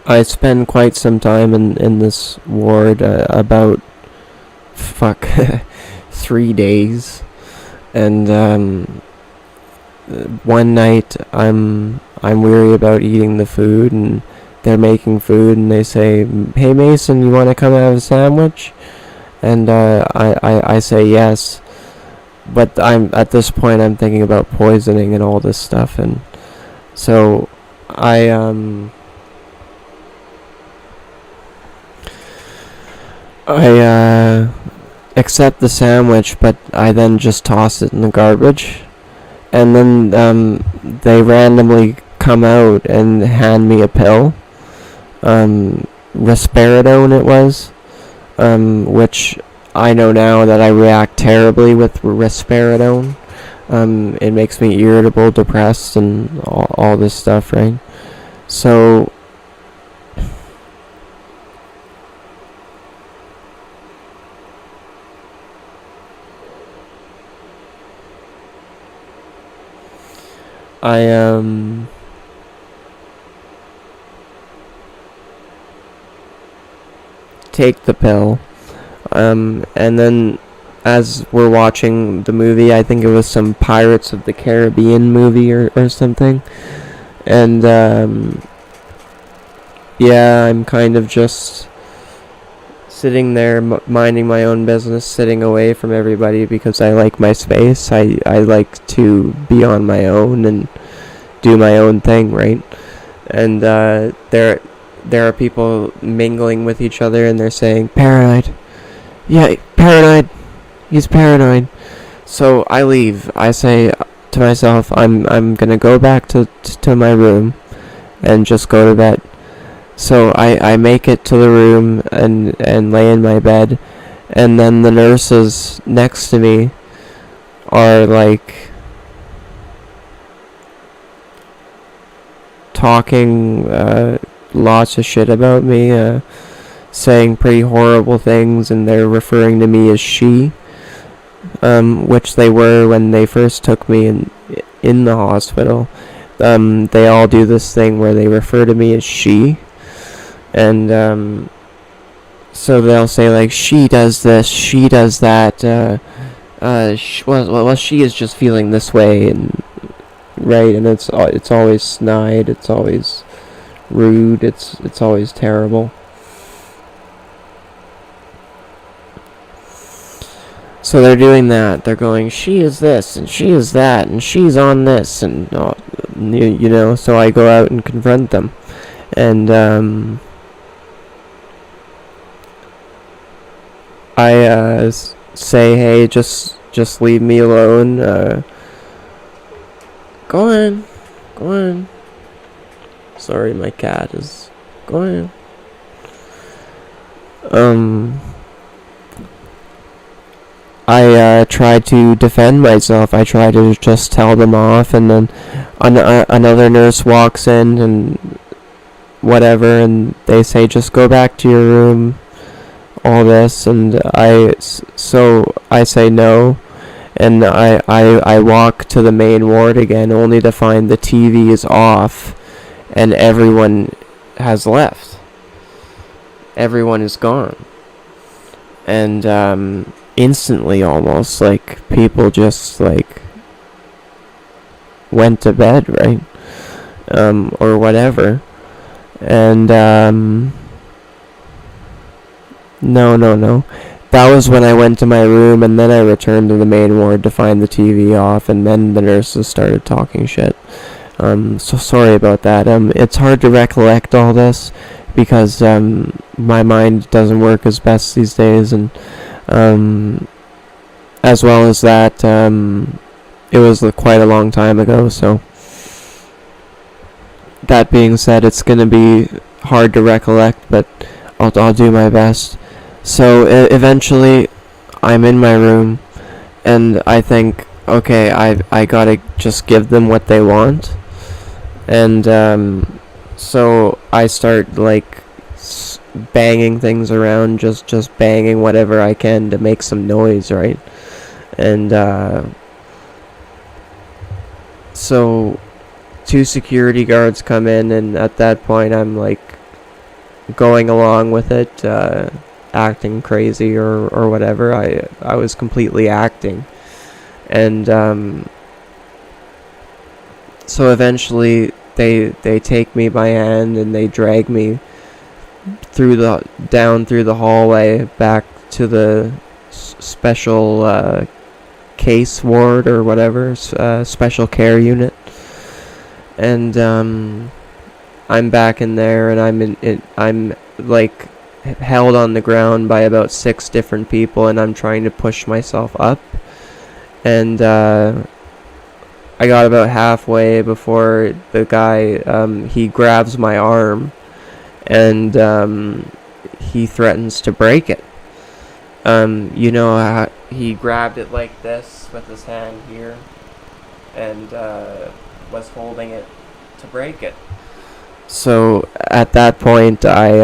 I spend quite some time in this ward, about 3 days, and one night I'm weary about eating the food, and they're making food, and they say, "Hey Mason, you want to come have a sandwich?" And I say yes, but I'm at this point I'm thinking about poisoning and all this stuff, and so I accept the sandwich, but I then just toss it in the garbage, and then they randomly come out and hand me a pill, risperidone it was, which I know now that I react terribly with risperidone. It makes me irritable, depressed, and all this stuff, right? So I take the pill, and then as we're watching the movie, I think it was some Pirates of the Caribbean movie or something, and yeah, I'm kind of just sitting there minding my own business, sitting away from everybody because I like my space. I like to be on my own and do my own thing, right? And there are people mingling with each other, and they're saying, "Paranoid. Yeah, paranoid. He's paranoid." So I leave. I say to myself, I'm gonna go back to my room and just go to bed. So I make it to the room and lay in my bed, and then the nurses next to me are like talking lots of shit about me, saying pretty horrible things, and they're referring to me as she, which they were when they first took me in the hospital. They all do this thing where they refer to me as she, and so they'll say like, "She does this, she does that, she is just feeling this way," and right, and it's always snide, it's always rude, it's always terrible. So they're doing that. They're going, "She is this, and she is that, and she's on this," and you know. So I go out and confront them, and I say, "Hey, just leave me alone. Go on. Sorry, my cat is going. I try to defend myself. I try to just tell them off, and then another nurse walks in and whatever, and they say, "Just go back to your room," all this, and I say no, and I walk to the main ward again, only to find the TV is off, and everyone has left. Everyone is gone. And instantly, almost, like, people just, like, went to bed, right? Or whatever. And no. That was when I went to my room, and then I returned to the main ward to find the TV off, and then the nurses started talking shit. So sorry about that. It's hard to recollect all this, because my mind doesn't work as best these days, and as well as that, it was quite a long time ago, so that being said, it's gonna be hard to recollect, but I'll do my best. So eventually, I'm in my room, and I think, okay, I gotta just give them what they want, and so I start like banging things around, just banging whatever I can to make some noise, right? And so 2 security guards come in, and at that point I'm like going along with it, acting crazy or whatever. I was completely acting. And so eventually they take me by hand and they drag me down through the hallway back to the special case ward or whatever, special care unit. And I'm back in there, and I'm like held on the ground by about 6 different people, and I'm trying to push myself up. And I got about halfway before the guy, he grabs my arm, and he threatens to break it. You know how he grabbed it like this with his hand here, and was holding it to break it. So at that point, I,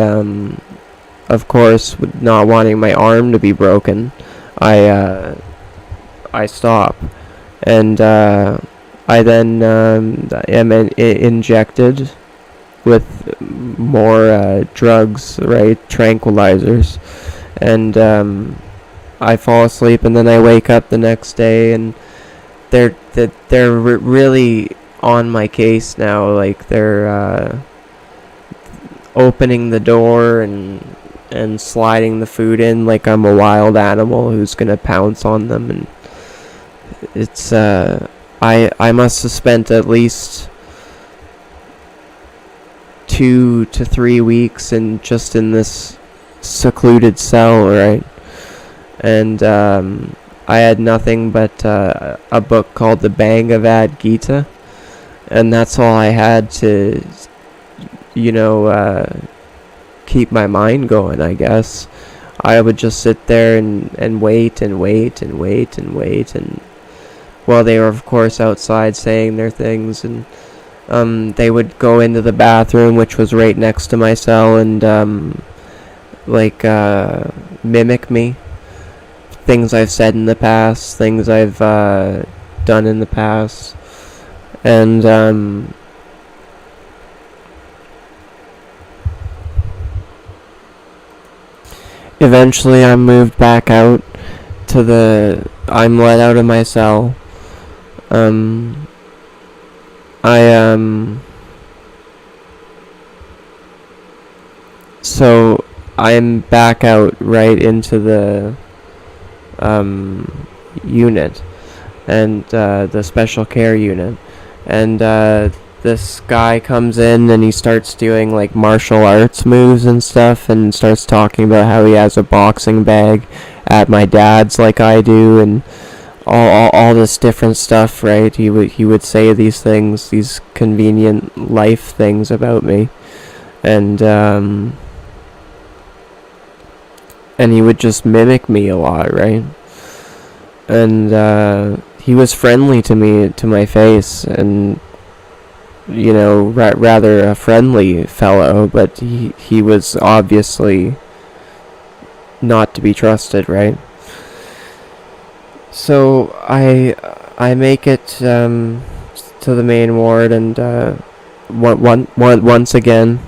of course, not wanting my arm to be broken, I stop, and I then am injected with more drugs, right, tranquilizers, and I fall asleep, and then I wake up the next day, and they're really on my case now. Like, they're opening the door and sliding the food in like I'm a wild animal who's gonna pounce on them. And it's I must have spent at least 2 to 3 weeks in this secluded cell, right? And I had nothing but a book called the Bhagavad Gita, and that's all I had to, keep my mind going, I guess. I would just sit there and wait and wait and wait and wait, and while they were, of course, outside saying their things, and they would go into the bathroom, which was right next to my cell, and mimic me. Things I've said in the past, things I've done in the past, and eventually I'm moved back out I'm let out of my cell. So I'm back out right into the unit, and the special care unit, and this guy comes in and he starts doing like martial arts moves and stuff, and starts talking about how he has a boxing bag at my dad's like I do, and all this different stuff, right? He would say these things, these convenient life things about me, and he would just mimic me a lot, right? And he was friendly to me, to my face, and rather a friendly fellow, but he was obviously not to be trusted, right? So I make it to the main ward, and once again,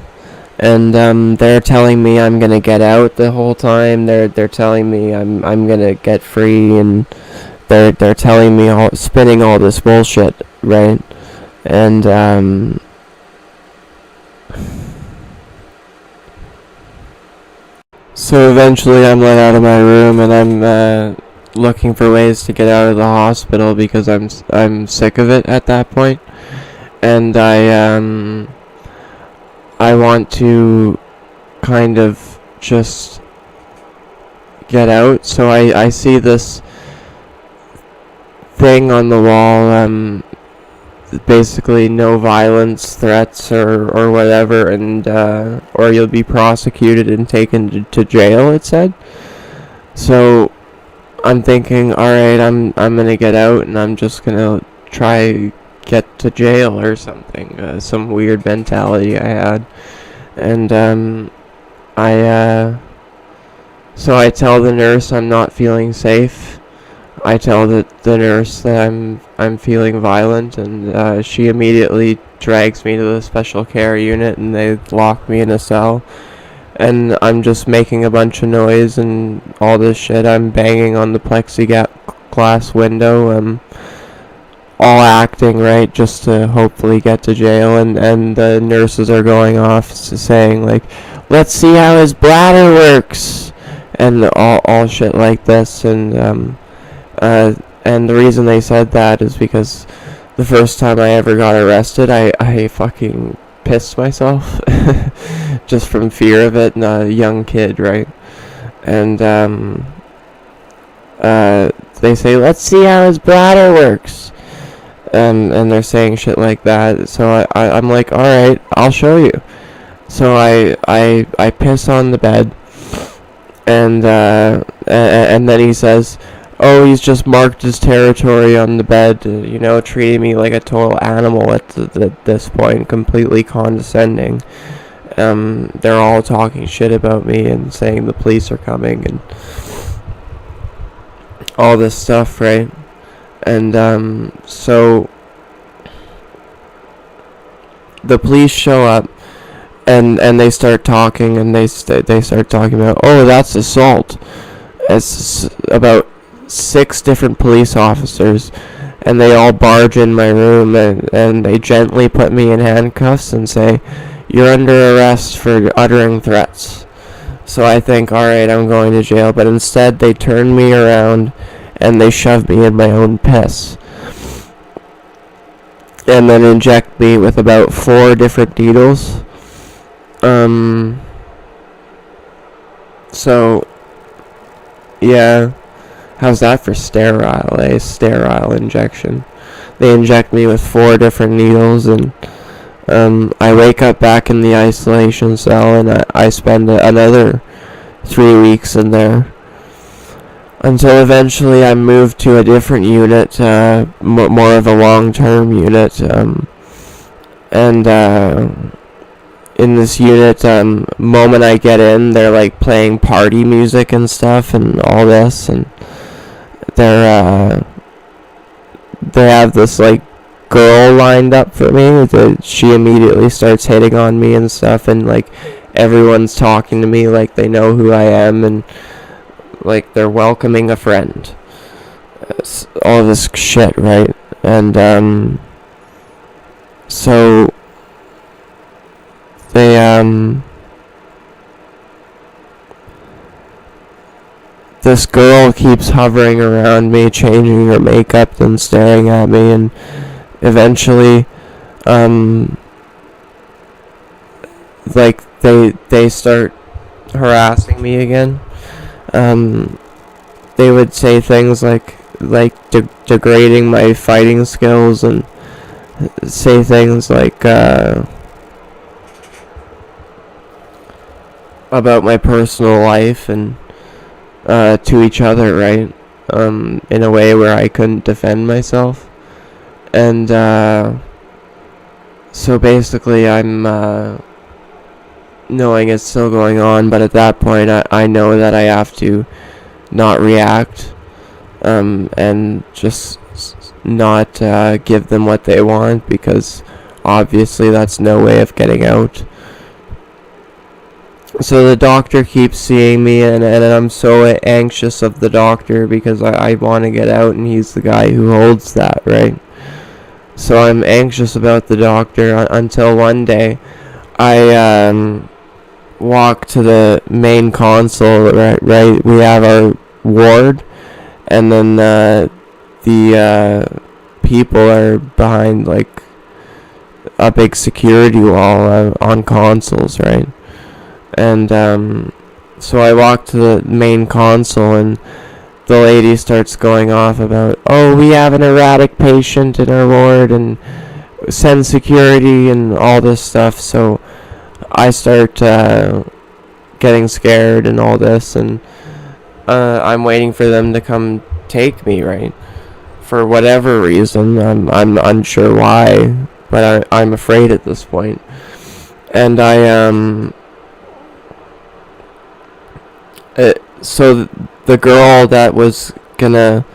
and they're telling me I'm gonna get out the whole time. They're telling me I'm gonna get free, and they're telling me spinning all this bullshit, right? And so eventually I'm let out of my room, and I'm looking for ways to get out of the hospital because I'm sick of it at that point, and I want to kind of just get out. So I see this thing on the wall, basically no violence threats or whatever, and or you'll be prosecuted and taken to jail, it said. So I'm thinking, alright, I'm gonna get out, and I'm just gonna try get to jail or something, some weird mentality I had. And so I tell the nurse I'm not feeling safe. I tell the nurse that I'm feeling violent, and she immediately drags me to the special care unit, and they lock me in a cell. and I'm just making a bunch of noise and all this shit. I'm banging on the plexiglass window, all acting, right, just to hopefully get to jail, and the nurses are going off saying, like, let's see how his bladder works, and all shit like this, and the reason they said that is because the first time I ever got arrested, I fucking pissed myself, just from fear of it, and a young kid, right, and, they say, let's see how his bladder works, and they're saying shit like that, so I'm like, alright, I'll show you. So I piss on the bed, and then he says, oh, he's just marked his territory on the bed, treating me like a total animal at this point, completely condescending. They're all talking shit about me and saying the police are coming and all this stuff, right? And so the police show up, and they start talking, and they start talking about, oh, that's assault. It's about 6 different police officers, and they all barge in my room, and they gently put me in handcuffs and say, you're under arrest for uttering threats. So I think, alright, I'm going to jail, but instead they turn me around and they shove me in my own piss, and then inject me with about 4 different needles. So yeah, how's that for sterile? A sterile injection. They inject me with 4 different needles, and I wake up back in the isolation cell, and I spend another 3 weeks in there, until eventually I'm moved to a different unit, more of a long-term unit, and in this unit, moment I get in, they're like playing party music and stuff and all this, and they have this like girl lined up for me. She immediately starts hitting on me and stuff, and like everyone's talking to me like they know who I am, and like they're welcoming a friend. It's all this shit, right? And so they this girl keeps hovering around me, changing her makeup and staring at me, and eventually like they start harassing me again. They would say things like degrading my fighting skills, and say things like about my personal life, and to each other, right? In a way where I couldn't defend myself. And so basically I'm knowing it's still going on, but at that point I know that I have to not react, and just not give them what they want, because obviously that's no way of getting out. So the doctor keeps seeing me, and I'm so anxious of the doctor, because I want to get out, and he's the guy who holds that, right? So I'm anxious about the doctor until one day I walk to the main console, right? We have our ward, and then the people are behind like a big security wall on consoles, right? And so I walk to the main console, and the lady starts going off about, oh, we have an erratic patient in our ward, and send security and all this stuff. So I start getting scared and all this, and I'm waiting for them to come take me, right? For whatever reason, I'm unsure why, but I'm afraid at this point. And so the girl that was gonna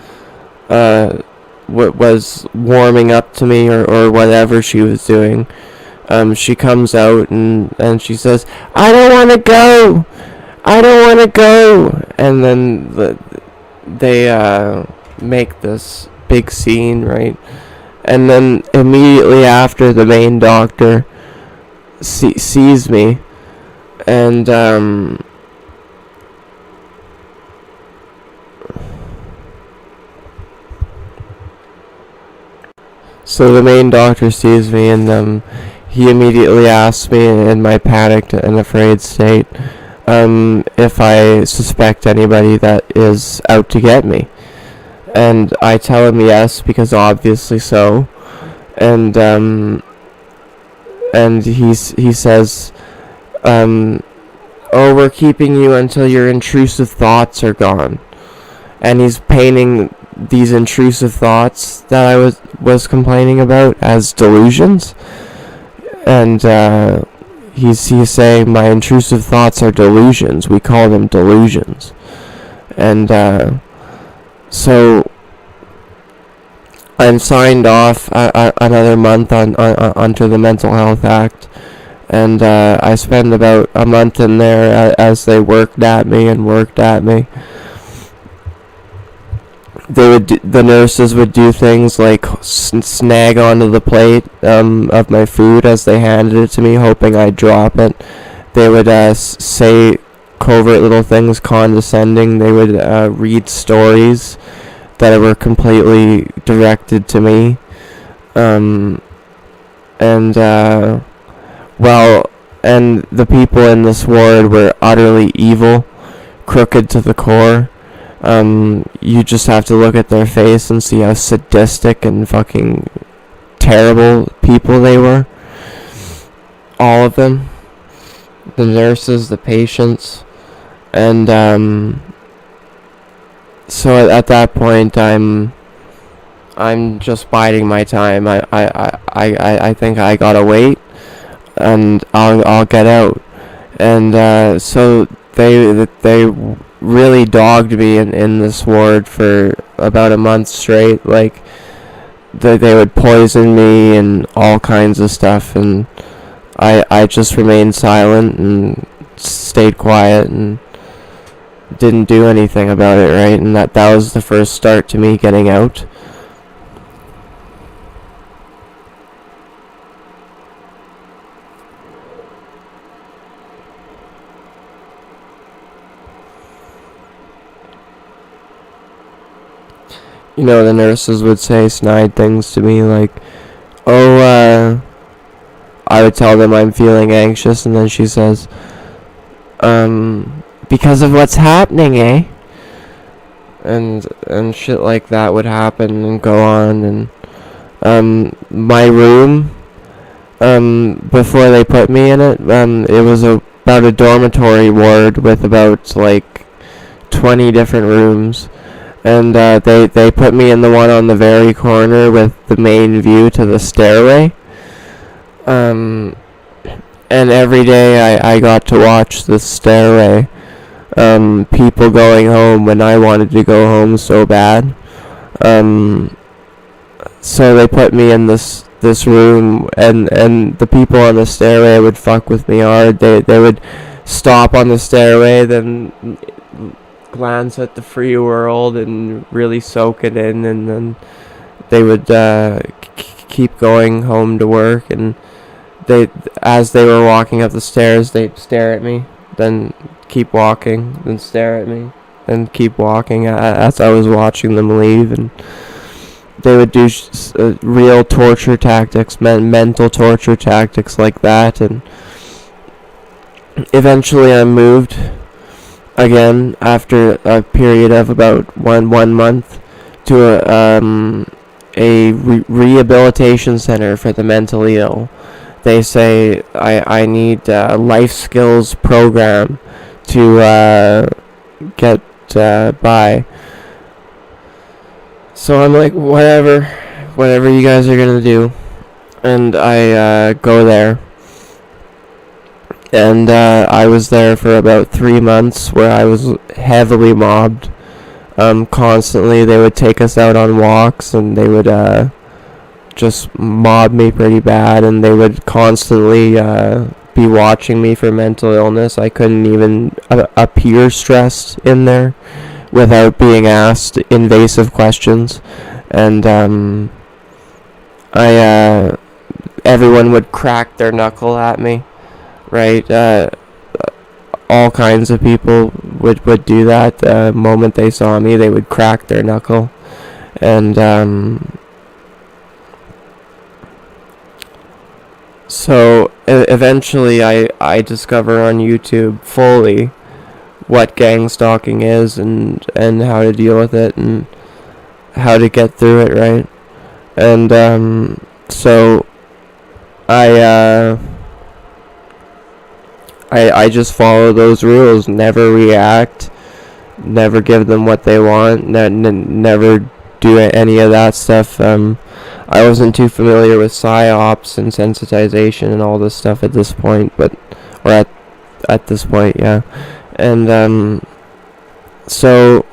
was warming up to me, or whatever she was doing, she comes out and she says, "I don't want to go. I don't want to go." And then they make this big scene, right? And then immediately after, the main doctor sees me, and so the main doctor sees me, and he immediately asks me in my panicked and afraid state if I suspect anybody that is out to get me. And I tell him yes, because obviously so. And he says, "Oh, we're keeping you until your intrusive thoughts are gone." And he's painting these intrusive thoughts that I was complaining about as delusions. And he's saying my intrusive thoughts are delusions. We call them delusions. And so I'm signed off another month onto the Mental Health Act, and I spend about a month in there as they worked at me. The nurses would do things like snag onto the plate of my food as they handed it to me, hoping I'd drop it. They would say covert little things, condescending. They would read stories that were completely directed to me. And the people in this ward were utterly evil, crooked to the core. You just have to look at their face and see how sadistic and fucking terrible people they were. All of them. The nurses, the patients. And so at that point I'm just biding my time. I think I gotta wait, and I'll get out. And so they really dogged me in this ward for about a month straight. Like they would poison me and all kinds of stuff, and I just remained silent and stayed quiet and didn't do anything about it, right? And that was the first start to me getting out. You know, the nurses would say snide things to me like, "Oh, I would tell them I'm feeling anxious," and then she says, "Because of what's happening, eh?" And shit like that would happen and go on. And my room, before they put me in it, it was about a dormitory ward with about like 20 different rooms. And they put me in the one on the very corner with the main view to the stairway. And every day I got to watch the stairway. People going home when I wanted to go home so bad. So they put me in this room, and the people on the stairway would fuck with me hard. They would stop on the stairway, then glance at the free world and really soak it in, and then they would keep going home to work. And as they were walking up the stairs, they'd stare at me, then keep walking, then stare at me, then keep walking as I was watching them leave. And they would do real torture tactics, mental torture tactics like that. And eventually I moved again after a period of about one month to a rehabilitation center for the mentally ill. They say I need a life skills program to get by. So I'm like, whatever you guys are gonna do. And I go there. And I was there for about 3 months, where I was heavily mobbed. Constantly, they would take us out on walks, and they would just mob me pretty bad, and they would constantly be watching me for mental illness. I couldn't even appear stressed in there without being asked invasive questions, and I everyone would crack their knuckle at me, right? All kinds of people would do that. The moment they saw me, they would crack their knuckle, and so eventually I discover on YouTube fully what gang stalking is, and how to deal with it, and how to get through it, right? And so I I just follow those rules. Never react. Never give them what they want. Never do any of that stuff. I wasn't too familiar with psyops and sensitization and all this stuff at this point, or at this point, yeah. And so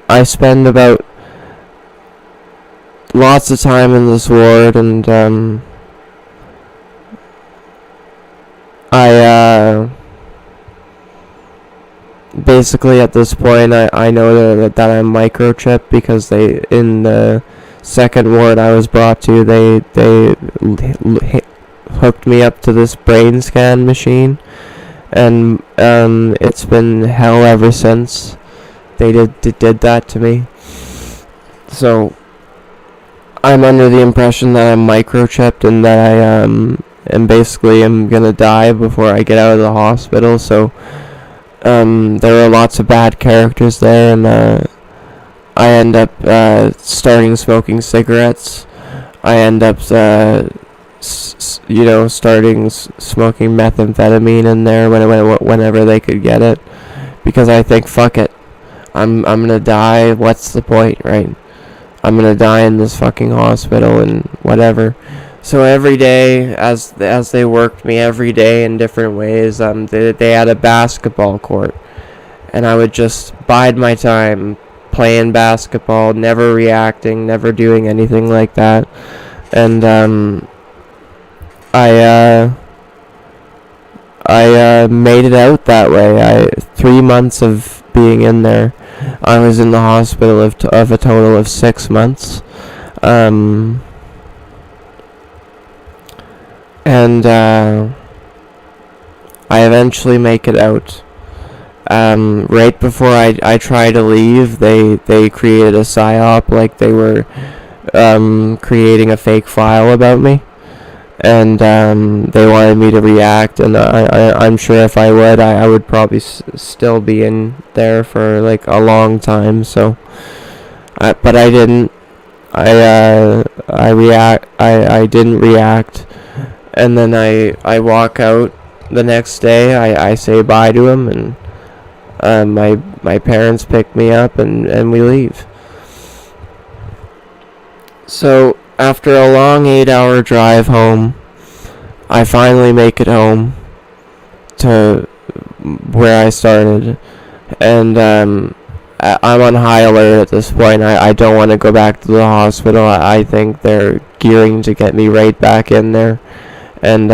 I spend about lots of time in this ward, and I basically at this point I know that I'm microchipped, because they, in the second ward I was brought to, they hooked me up to this brain scan machine, and it's been hell ever since they did that to me. So I'm under the impression that I'm microchipped, and that I am basically am gonna die before I get out of the hospital. So there are lots of bad characters there, and I end up starting smoking cigarettes. I end up starting smoking methamphetamine in there whenever they could get it, because I think, fuck it, I'm gonna die. What's the point, right? I'm gonna die in this fucking hospital and whatever. So every day, as they worked me every day in different ways, they had a basketball court, and I would just bide my time playing basketball, never reacting, never doing anything like that. And I made it out that way. 3 months of being in there. I was in the hospital of a total of 6 months. And I eventually make it out. Right before I try to leave, they created a psyop, like they were creating a fake file about me, and they wanted me to react, and I'm sure if I would probably still be in there for like a long time. So, but I didn't. I didn't react, and then I walk out the next day. I say bye to him, and my parents pick me up, and we leave. So after a long 8-hour drive home, I finally make it home to where I started, and I'm on high alert at this point. I don't want to go back to the hospital. I think they're gearing to get me right back in there, and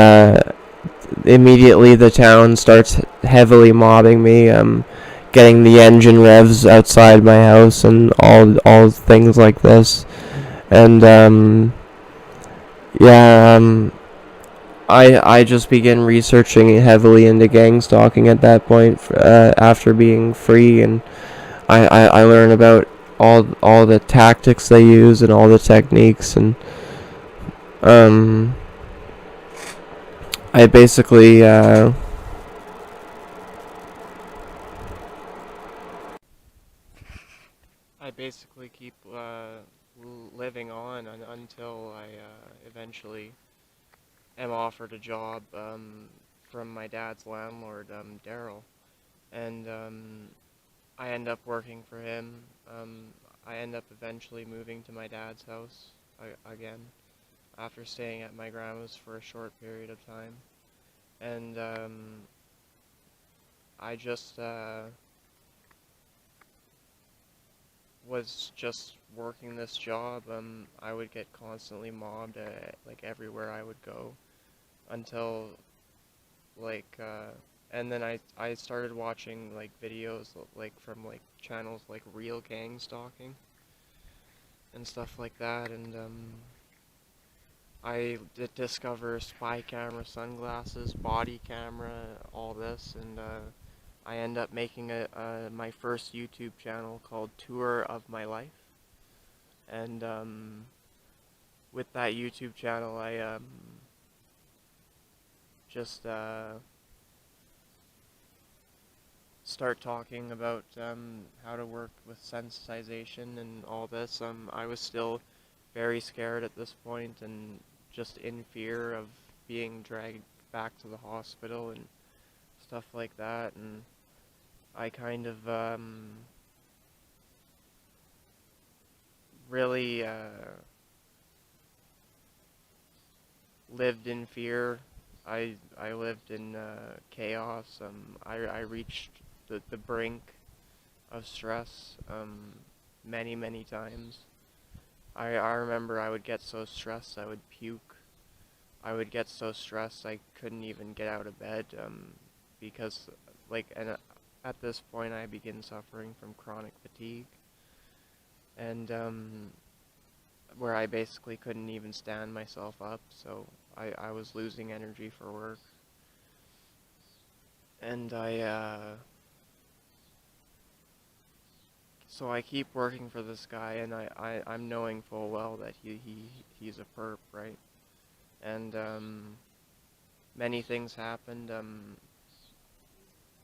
immediately the town starts heavily mobbing me, getting the engine revs outside my house, and all things like this. And I just begin researching heavily into gang stalking at that point, after being free, and I learn about all the tactics they use and all the techniques, and I basically keep living on until I eventually am offered a job from my dad's landlord, Daryl, and I end up working for him. I end up eventually moving to my dad's house again, after staying at my grandma's for a short period of time, and I just was just working this job, I would get constantly mobbed like everywhere I would go until like and then I started watching like videos like from like channels like Real Gang Stalking and stuff like that, and I did discover spy camera, sunglasses, body camera, all this, and I end up making my first YouTube channel called Tour of My Life, and with that YouTube channel, I just start talking about how to work with sensitization and all this. I was still very scared at this point and just in fear of being dragged back to the hospital and stuff like that. And I kind of really lived in fear. I lived in chaos. I reached the brink of stress many times. I remember I would get so stressed I would puke. I would get so stressed I couldn't even get out of bed because like at this point I begin suffering from chronic fatigue and where I basically couldn't even stand myself up, so I was losing energy for work. And so I keep working for this guy, and I'm knowing full well that he's a perp, right? And many things happened.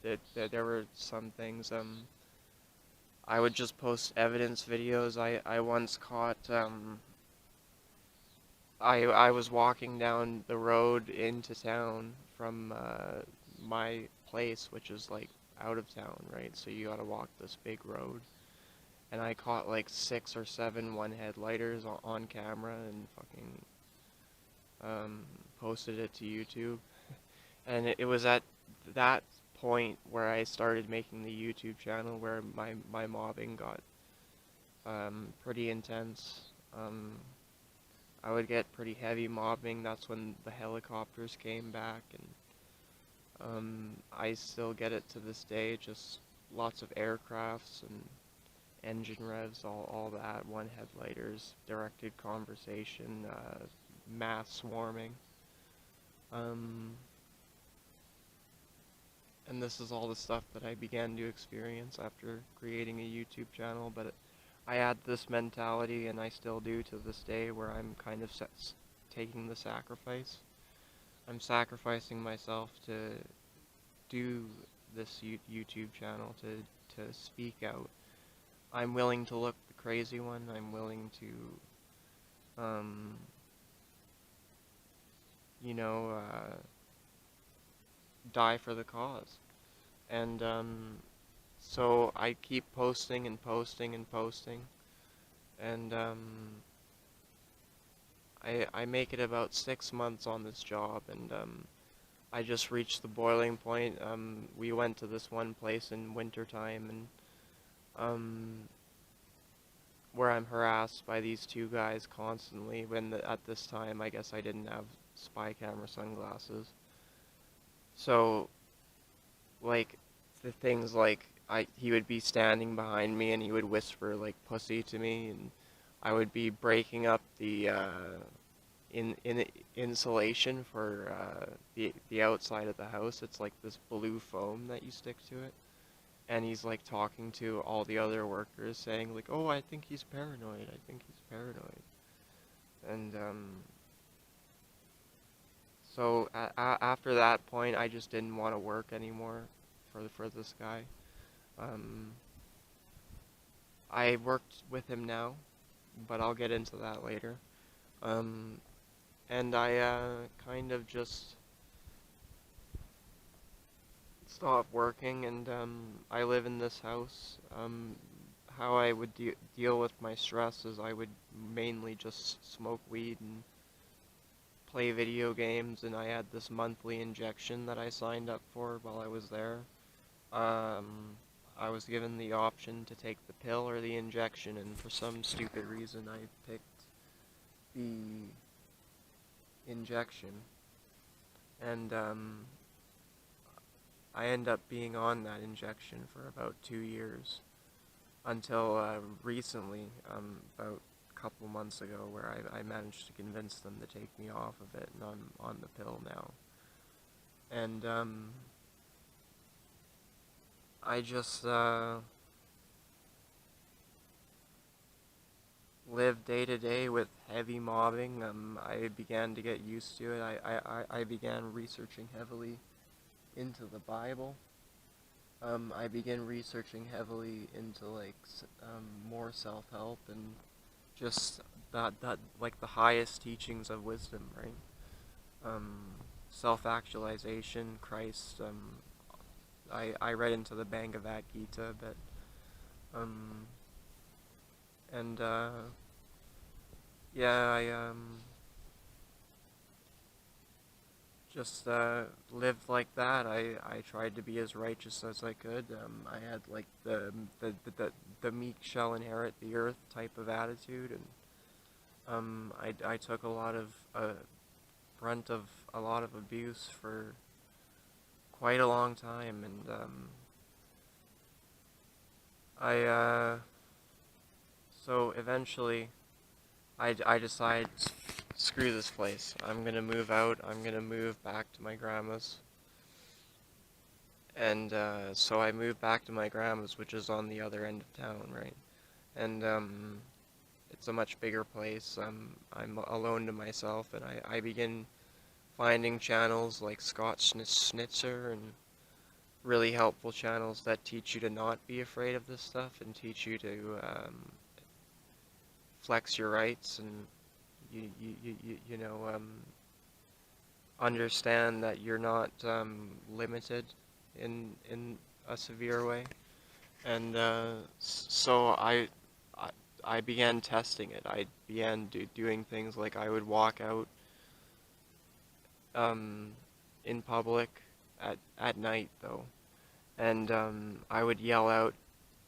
There were some things. I would just post evidence videos. I once caught. I was walking down the road into town from my place, which is like out of town, right? So you gotta walk this big road. And I caught like 6 or 7 one-headlighters on camera and fucking posted it to YouTube. And it was at that point where I started making the YouTube channel where my mobbing got pretty intense. I would get pretty heavy mobbing. That's when the helicopters came back, and I still get it to this day. Just lots of aircrafts and engine revs, all that, one-headlighters, directed conversation, mass swarming. Um, and this is all the stuff that I began to experience after creating a YouTube channel, but I had this mentality, and I still do to this day, where I'm kind of taking the sacrifice. I'm sacrificing myself to do this YouTube channel, to speak out. I'm willing to look the crazy one. I'm willing to, you know, die for the cause. And so I keep posting and posting and posting, and I make it about 6 months on this job, and I just reached the boiling point. We went to this one place in wintertime, and where I'm harassed by these two guys constantly. At this time, I guess I didn't have spy camera sunglasses. So, like, the things like he would be standing behind me and he would whisper like "pussy" to me, and I would be breaking up the in insulation for the outside of the house. It's like this blue foam that you stick to it. And he's like talking to all the other workers saying like, "Oh, I think he's paranoid. I think he's paranoid." And so after that point, I just didn't want to work anymore for this guy. Um, I worked with him now, but I'll get into that later. Um, and I kind of just stopped working, and I live in this house. How I would deal with my stress is I would mainly just smoke weed and play video games, and I had this monthly injection that I signed up for while I was there. Um, I was given the option to take the pill or the injection, and for some stupid reason I picked the injection. And I ended up being on that injection for about 2 years until recently, about a couple months ago, where I managed to convince them to take me off of it, and I'm on the pill now. And I just live day to day with heavy mobbing. I began to get used to it. I began researching heavily into the Bible. I began researching heavily into like more self-help and just that like the highest teachings of wisdom, right? Um, Self-actualization, Christ. I read into the Bhagavad Gita, but um, and yeah, I just lived like that. I tried to be as righteous as I could. I had like the meek shall inherit the earth type of attitude, and I took a lot of brunt of a lot of abuse for quite a long time, and I so eventually I decided, screw this place. I'm gonna move out. I'm gonna move back to my grandma's. And so I moved back to my grandma's, which is on the other end of town, right? And it's a much bigger place. I'm alone to myself, and I begin finding channels like Schnitzer and really helpful channels that teach you to not be afraid of this stuff and teach you to flex your rights and you know understand that you're not limited in a severe way. And so I I began testing it. I began doing things like I would walk out um, in public at night though, and I would yell out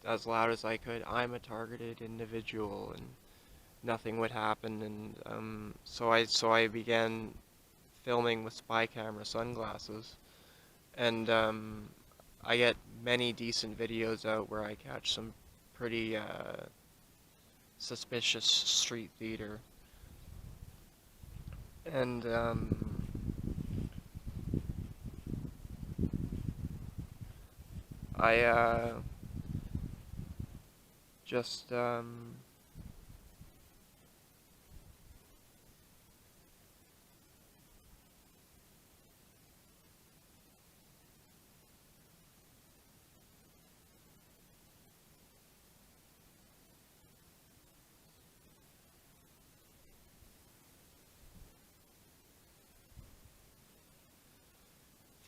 as loud as I could, "I'm a targeted individual," and nothing would happen. And so I began filming with spy camera sunglasses, and I get many decent videos out where I catch some pretty suspicious street theater. And I just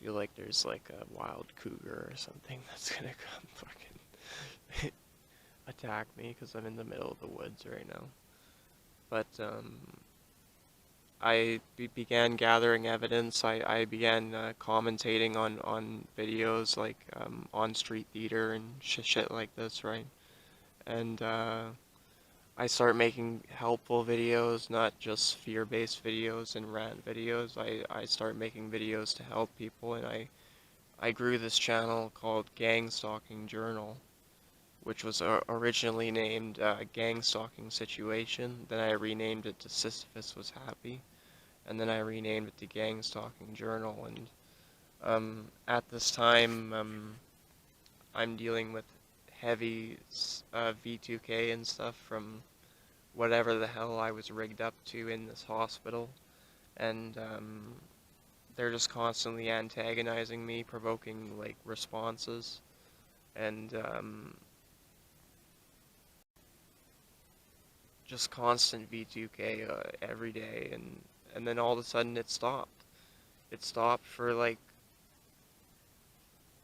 feel like there's like a wild cougar or something that's gonna come fucking attack me because I'm in the middle of the woods right now. But I began gathering evidence. I began commentating on videos like on street theater and shit like this, right? And I start making helpful videos, not just fear-based videos and rant videos. I start making videos to help people, and I grew this channel called Gang Stalking Journal, which was originally named Gang Stalking Situation. Then I renamed it to Sisyphus Was Happy, and then I renamed it to Gang Stalking Journal. And at this time, I'm dealing with heavy V2K and stuff from whatever the hell I was rigged up to in this hospital, and they're just constantly antagonizing me, provoking like responses, and just constant V2K every day, and then all of a sudden it stopped. It stopped for like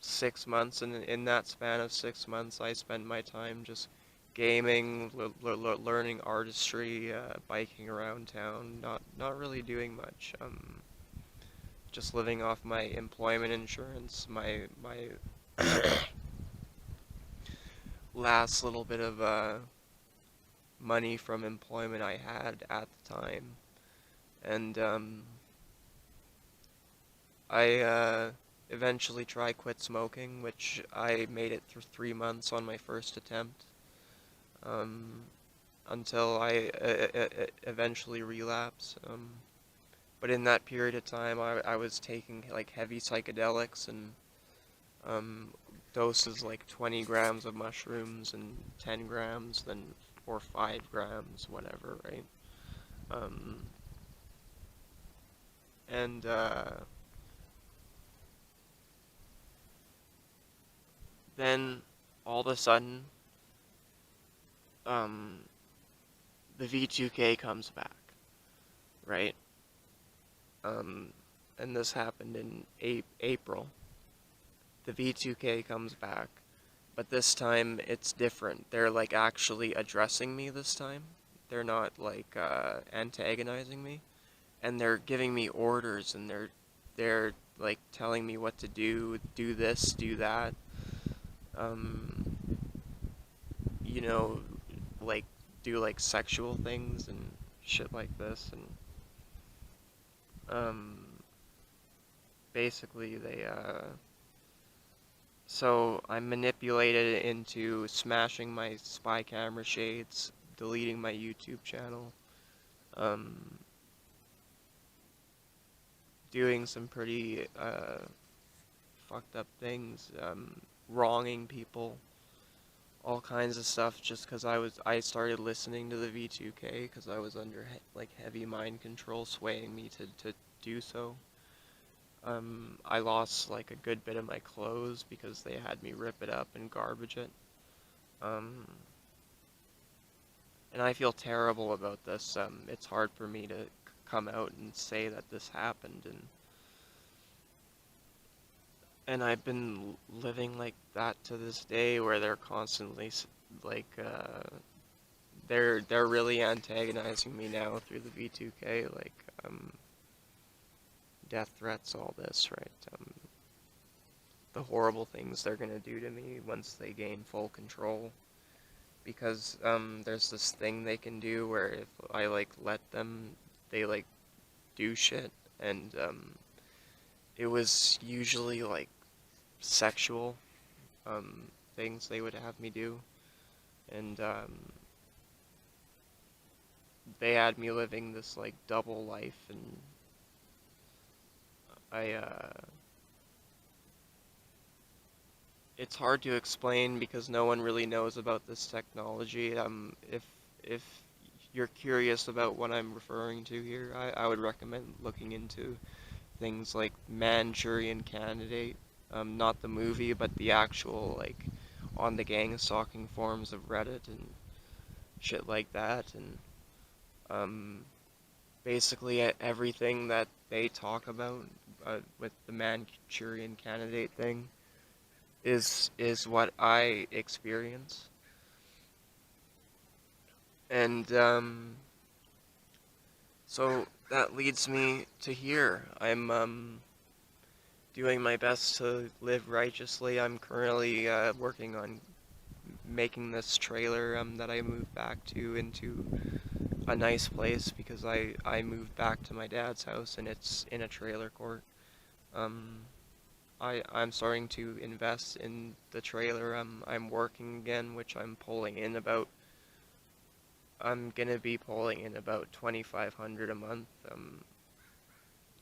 6 months, and in that span of 6 months, I spent my time just gaming, learning artistry, biking around town, not really doing much. Just living off my employment insurance, my last little bit of money from employment I had at the time, and I eventually tried quit smoking, which I made it through 3 months on my first attempt, um, until I eventually relapsed. But in that period of time, I was taking like heavy psychedelics and um, doses like 20 grams of mushrooms and 10 grams, then or 5 grams, whatever, right? Um, and then all of a sudden, um, the V2K comes back, right? Um, and this happened in April. The V2K comes back, but this time it's different. They're like actually addressing me this time. They're not like antagonizing me, and they're giving me orders, and they're like telling me what to do, do this, do that. Um, you know, like do like sexual things and shit like this, and um, basically they so I'm manipulated into smashing my spy camera shades, deleting my YouTube channel, um, doing some pretty fucked up things, wronging people, all kinds of stuff, just because I started listening to the V2K because I was under like heavy mind control swaying me to do so. I lost like a good bit of my clothes because they had me rip it up and garbage it. Um, and I feel terrible about this. It's hard for me to come out and say that this happened, and I've been living like that to this day, where they're constantly like they're really antagonizing me now through the V2K, like death threats, all this, right? The horrible things they're gonna do to me once they gain full control. Because there's this thing they can do where if I like let them, they like do shit, and it was usually like sexual things they would have me do, and they had me living this like double life, and I it's hard to explain because no one really knows about this technology. If you're curious about what I'm referring to here, I would recommend looking into things like Manchurian Candidate, not the movie, but the actual like on the gang stalking forums of Reddit and shit like that, and um, basically everything that they talk about with the Manchurian Candidate thing is what I experience, and so that leads me to here. I'm doing my best to live righteously. I'm currently working on making this trailer that I moved back to into a nice place because I moved back to my dad's house and it's in a trailer court. Um, I'm starting to invest in the trailer. I'm working again, which I'm gonna be pulling in about 2,500 a month,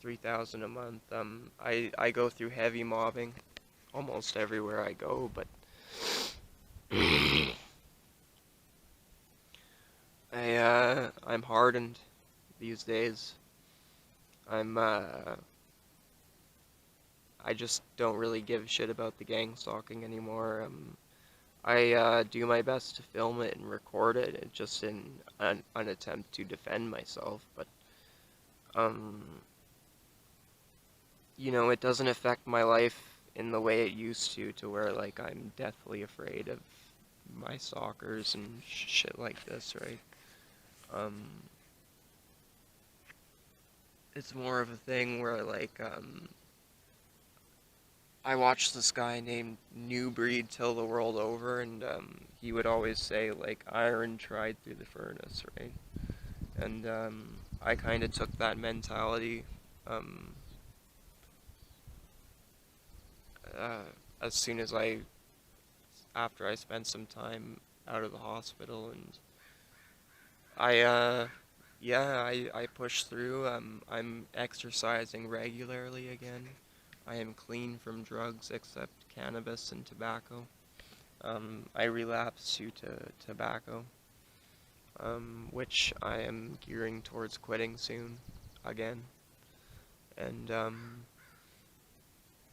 3,000 a month. I go through heavy mobbing almost everywhere I go, but I'm hardened these days. I'm I just don't really give a shit about the gang stalking anymore. I do my best to film it and record it, just in an attempt to defend myself. But um, it doesn't affect my life in the way it used to where like I'm deathly afraid of my stalkers and shit like this, right? Um, it's more of a thing where like I watched this guy named New Breed Till the World Over, and he would always say, like, iron tried through the furnace, right? And I kind of took that mentality um, uh, as soon as after I spent some time out of the hospital, and I, yeah, I pushed through. I'm exercising regularly again. I am clean from drugs except cannabis and tobacco. I relapsed to tobacco, which I am gearing towards quitting soon again. And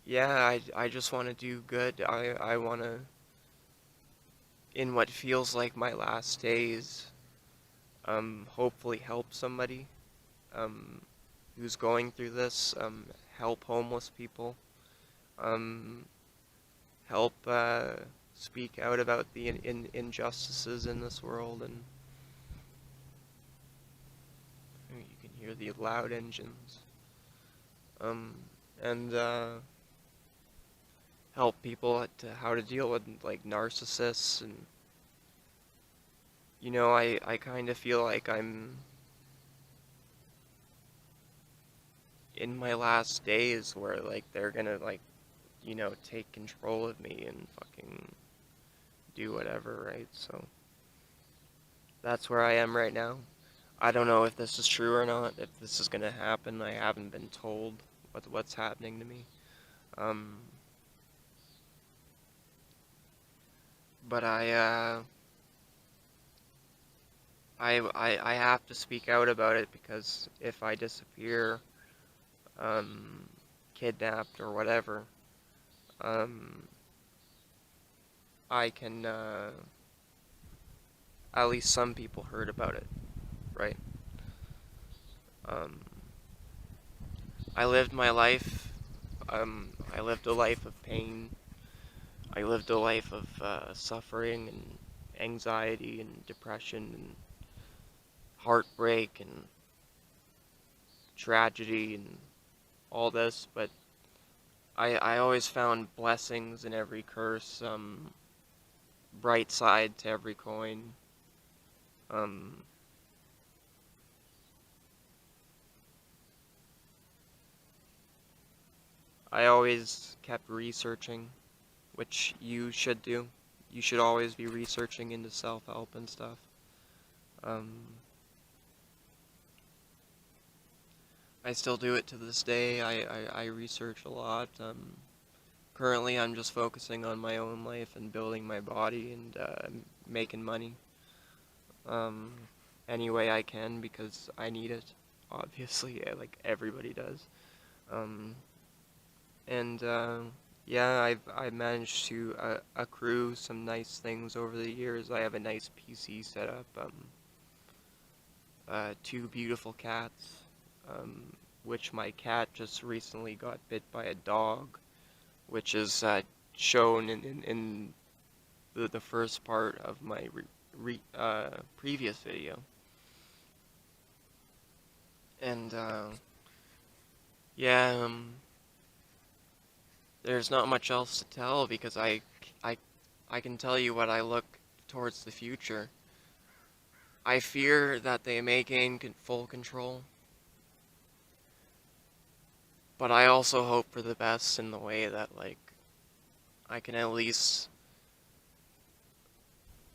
yeah, I just want to do good. I want to, in what feels like my last days, hopefully help somebody um, who's going through this, help homeless people, um, help speak out about the injustices in this world, and you can hear the loud engines, um, and help people to how to deal with like narcissists, and I kind of feel like I'm in my last days where like they're gonna like take control of me and fucking do whatever, right? So that's where I am right now. I don't know if this is true or not, if this is gonna happen. I haven't been told what's happening to me. Um, but I have to speak out about it because if I disappear, um, kidnapped or whatever, um, I can at least some people heard about it, right? Um, I lived my life. I lived a life of pain. I lived a life of suffering and anxiety and depression and heartbreak and tragedy and all this, but I always found blessings in every curse, bright side to every coin. Um, I always kept researching, which you should do. You should always be researching into self-help and stuff. Um, I still do it to this day. I research a lot. Currently, I'm just focusing on my own life and building my body and making money um, any way I can because I need it. Obviously, yeah, like everybody does. Um, and yeah, I've managed to accrue some nice things over the years. I have a nice PC set up. Two beautiful cats. Which my cat just recently got bit by a dog, which is shown in the first part of my previous video. And yeah, there's not much else to tell because I, I can tell you what I look towards the future. I fear that they may gain full control, but I also hope for the best in the way that like I can at least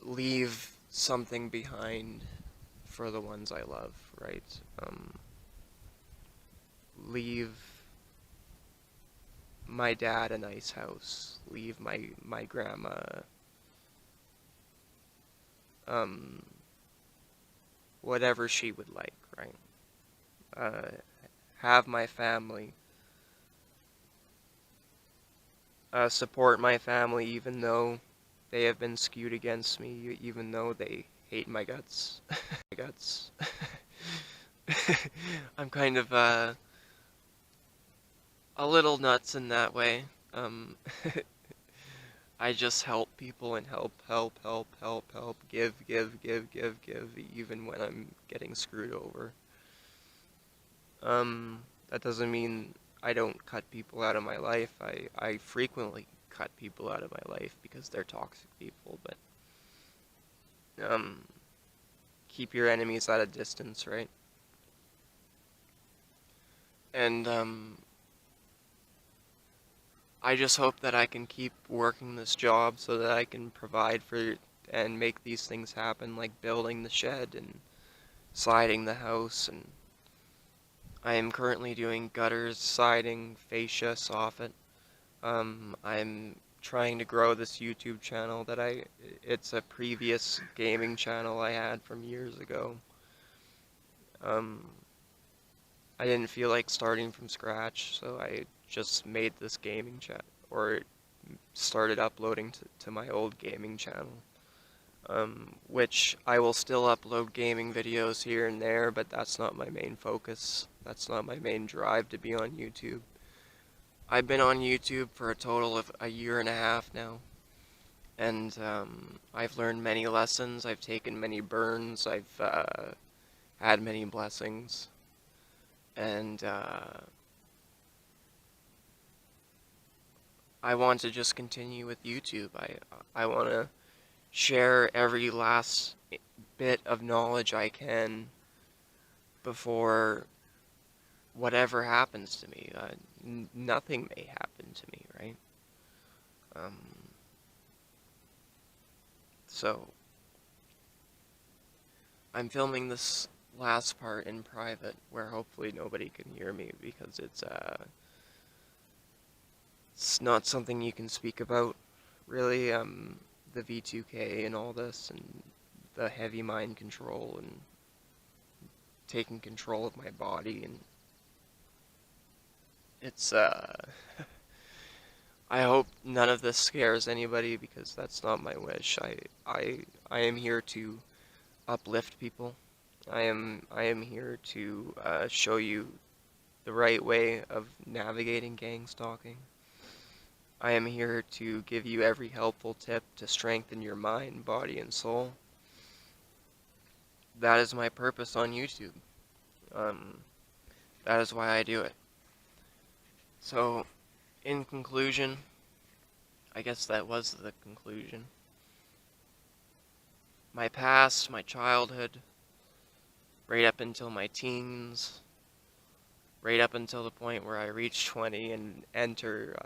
leave something behind for the ones I love, right? Leave my dad a nice house, leave my grandma um whatever she would like, right? Uh, have my family, support my family even though they have been skewed against me, even though they hate my guts. My guts. I'm kind of a little nuts in that way. Um, I just help people and help, give, even when I'm getting screwed over. That doesn't mean I don't cut people out of my life. I frequently cut people out of my life because they're toxic people, but um, keep your enemies at a distance, right? And I just hope that I can keep working this job so that I can provide for and make these things happen, like building the shed and siding the house. And I am currently doing gutters, siding, fascia, soffit. I'm trying to grow this YouTube channel it's a previous gaming channel I had from years ago. Um, I didn't feel like starting from scratch, so I just made this gaming chat, or started uploading to my old gaming channel. Which I will still upload gaming videos here and there, but that's not my main focus. That's not my main drive to be on YouTube. I've been on YouTube for a total of a year and a half now, and I've learned many lessons. I've taken many burns. I've had many blessings, and I want to just continue with YouTube. I want to share every last bit of knowledge I can before whatever happens to me. Nothing may happen to me, right? Um, so I'm filming this last part in private, where hopefully nobody can hear me, because it's not something you can speak about, really. The V2K and all this, and the heavy mind control, and taking control of my body, and it's I hope none of this scares anybody, because that's not my wish. I am here to uplift people. I am here to show you the right way of navigating gang stalking. I am here to give you every helpful tip to strengthen your mind, body, and soul. That is my purpose on YouTube. Um, that is why I do it. So, in conclusion, I guess that was the conclusion. My past, my childhood, right up until my teens, right up until the point where I reach 20 and enter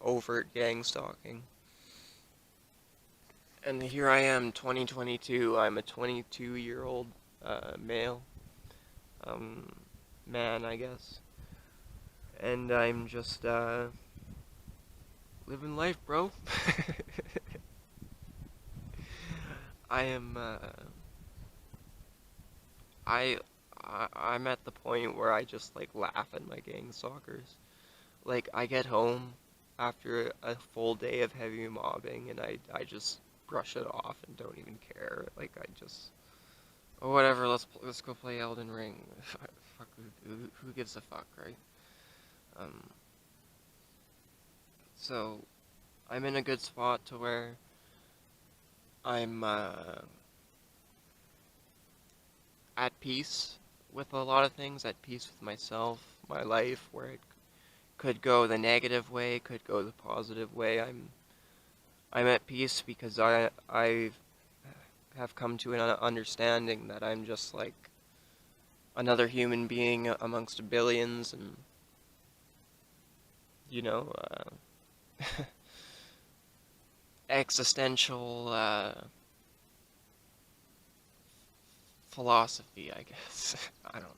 overt gang stalking. And here I am, 2022. I'm a 22-year-old male, um, man, I guess. And I'm just living life, bro. I am I'm at the point where I just like laugh at my gang stalkers. Like, I get home after a full day of heavy mobbing, and I just brush it off and don't even care. Like, I just, oh, whatever, let's go play Elden Ring. Fuck, who gives a fuck, right? Um, so I'm in a good spot to where I'm at peace with a lot of things, at peace with myself, my life, where it could go the negative way, could go the positive way. I'm at peace because I have come to an understanding that I'm just like another human being amongst billions, and you know, existential philosophy, I guess. I don't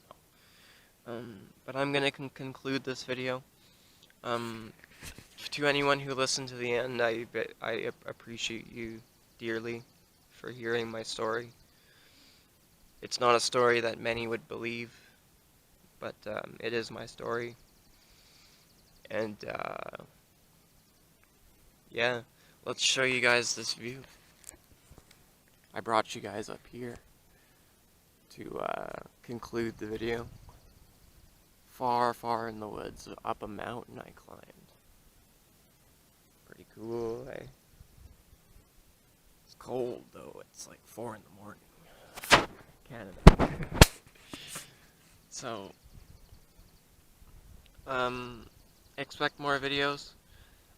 know. But I'm gonna conclude this video. Um, to anyone who listened to the end, I appreciate you dearly for hearing my story. It's not a story that many would believe, but it is my story. And yeah, let's show you guys this view. I brought you guys up here to conclude the video. Far, far in the woods, up a mountain I climbed. Pretty cool, eh? It's cold though, it's like 4 in the morning. Canada. So, expect more videos.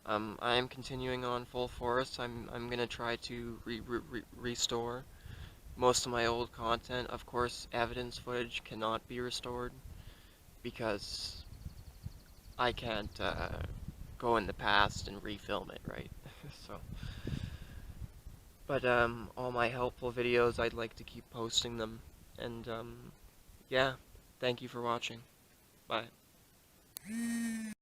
I am continuing on full forest. I'm gonna try to restore most of my old content, of course, evidence footage cannot be restored because I can't go in the past and refilm it, right? So, but all my helpful videos, I'd like to keep posting them, and yeah, thank you for watching. Bye.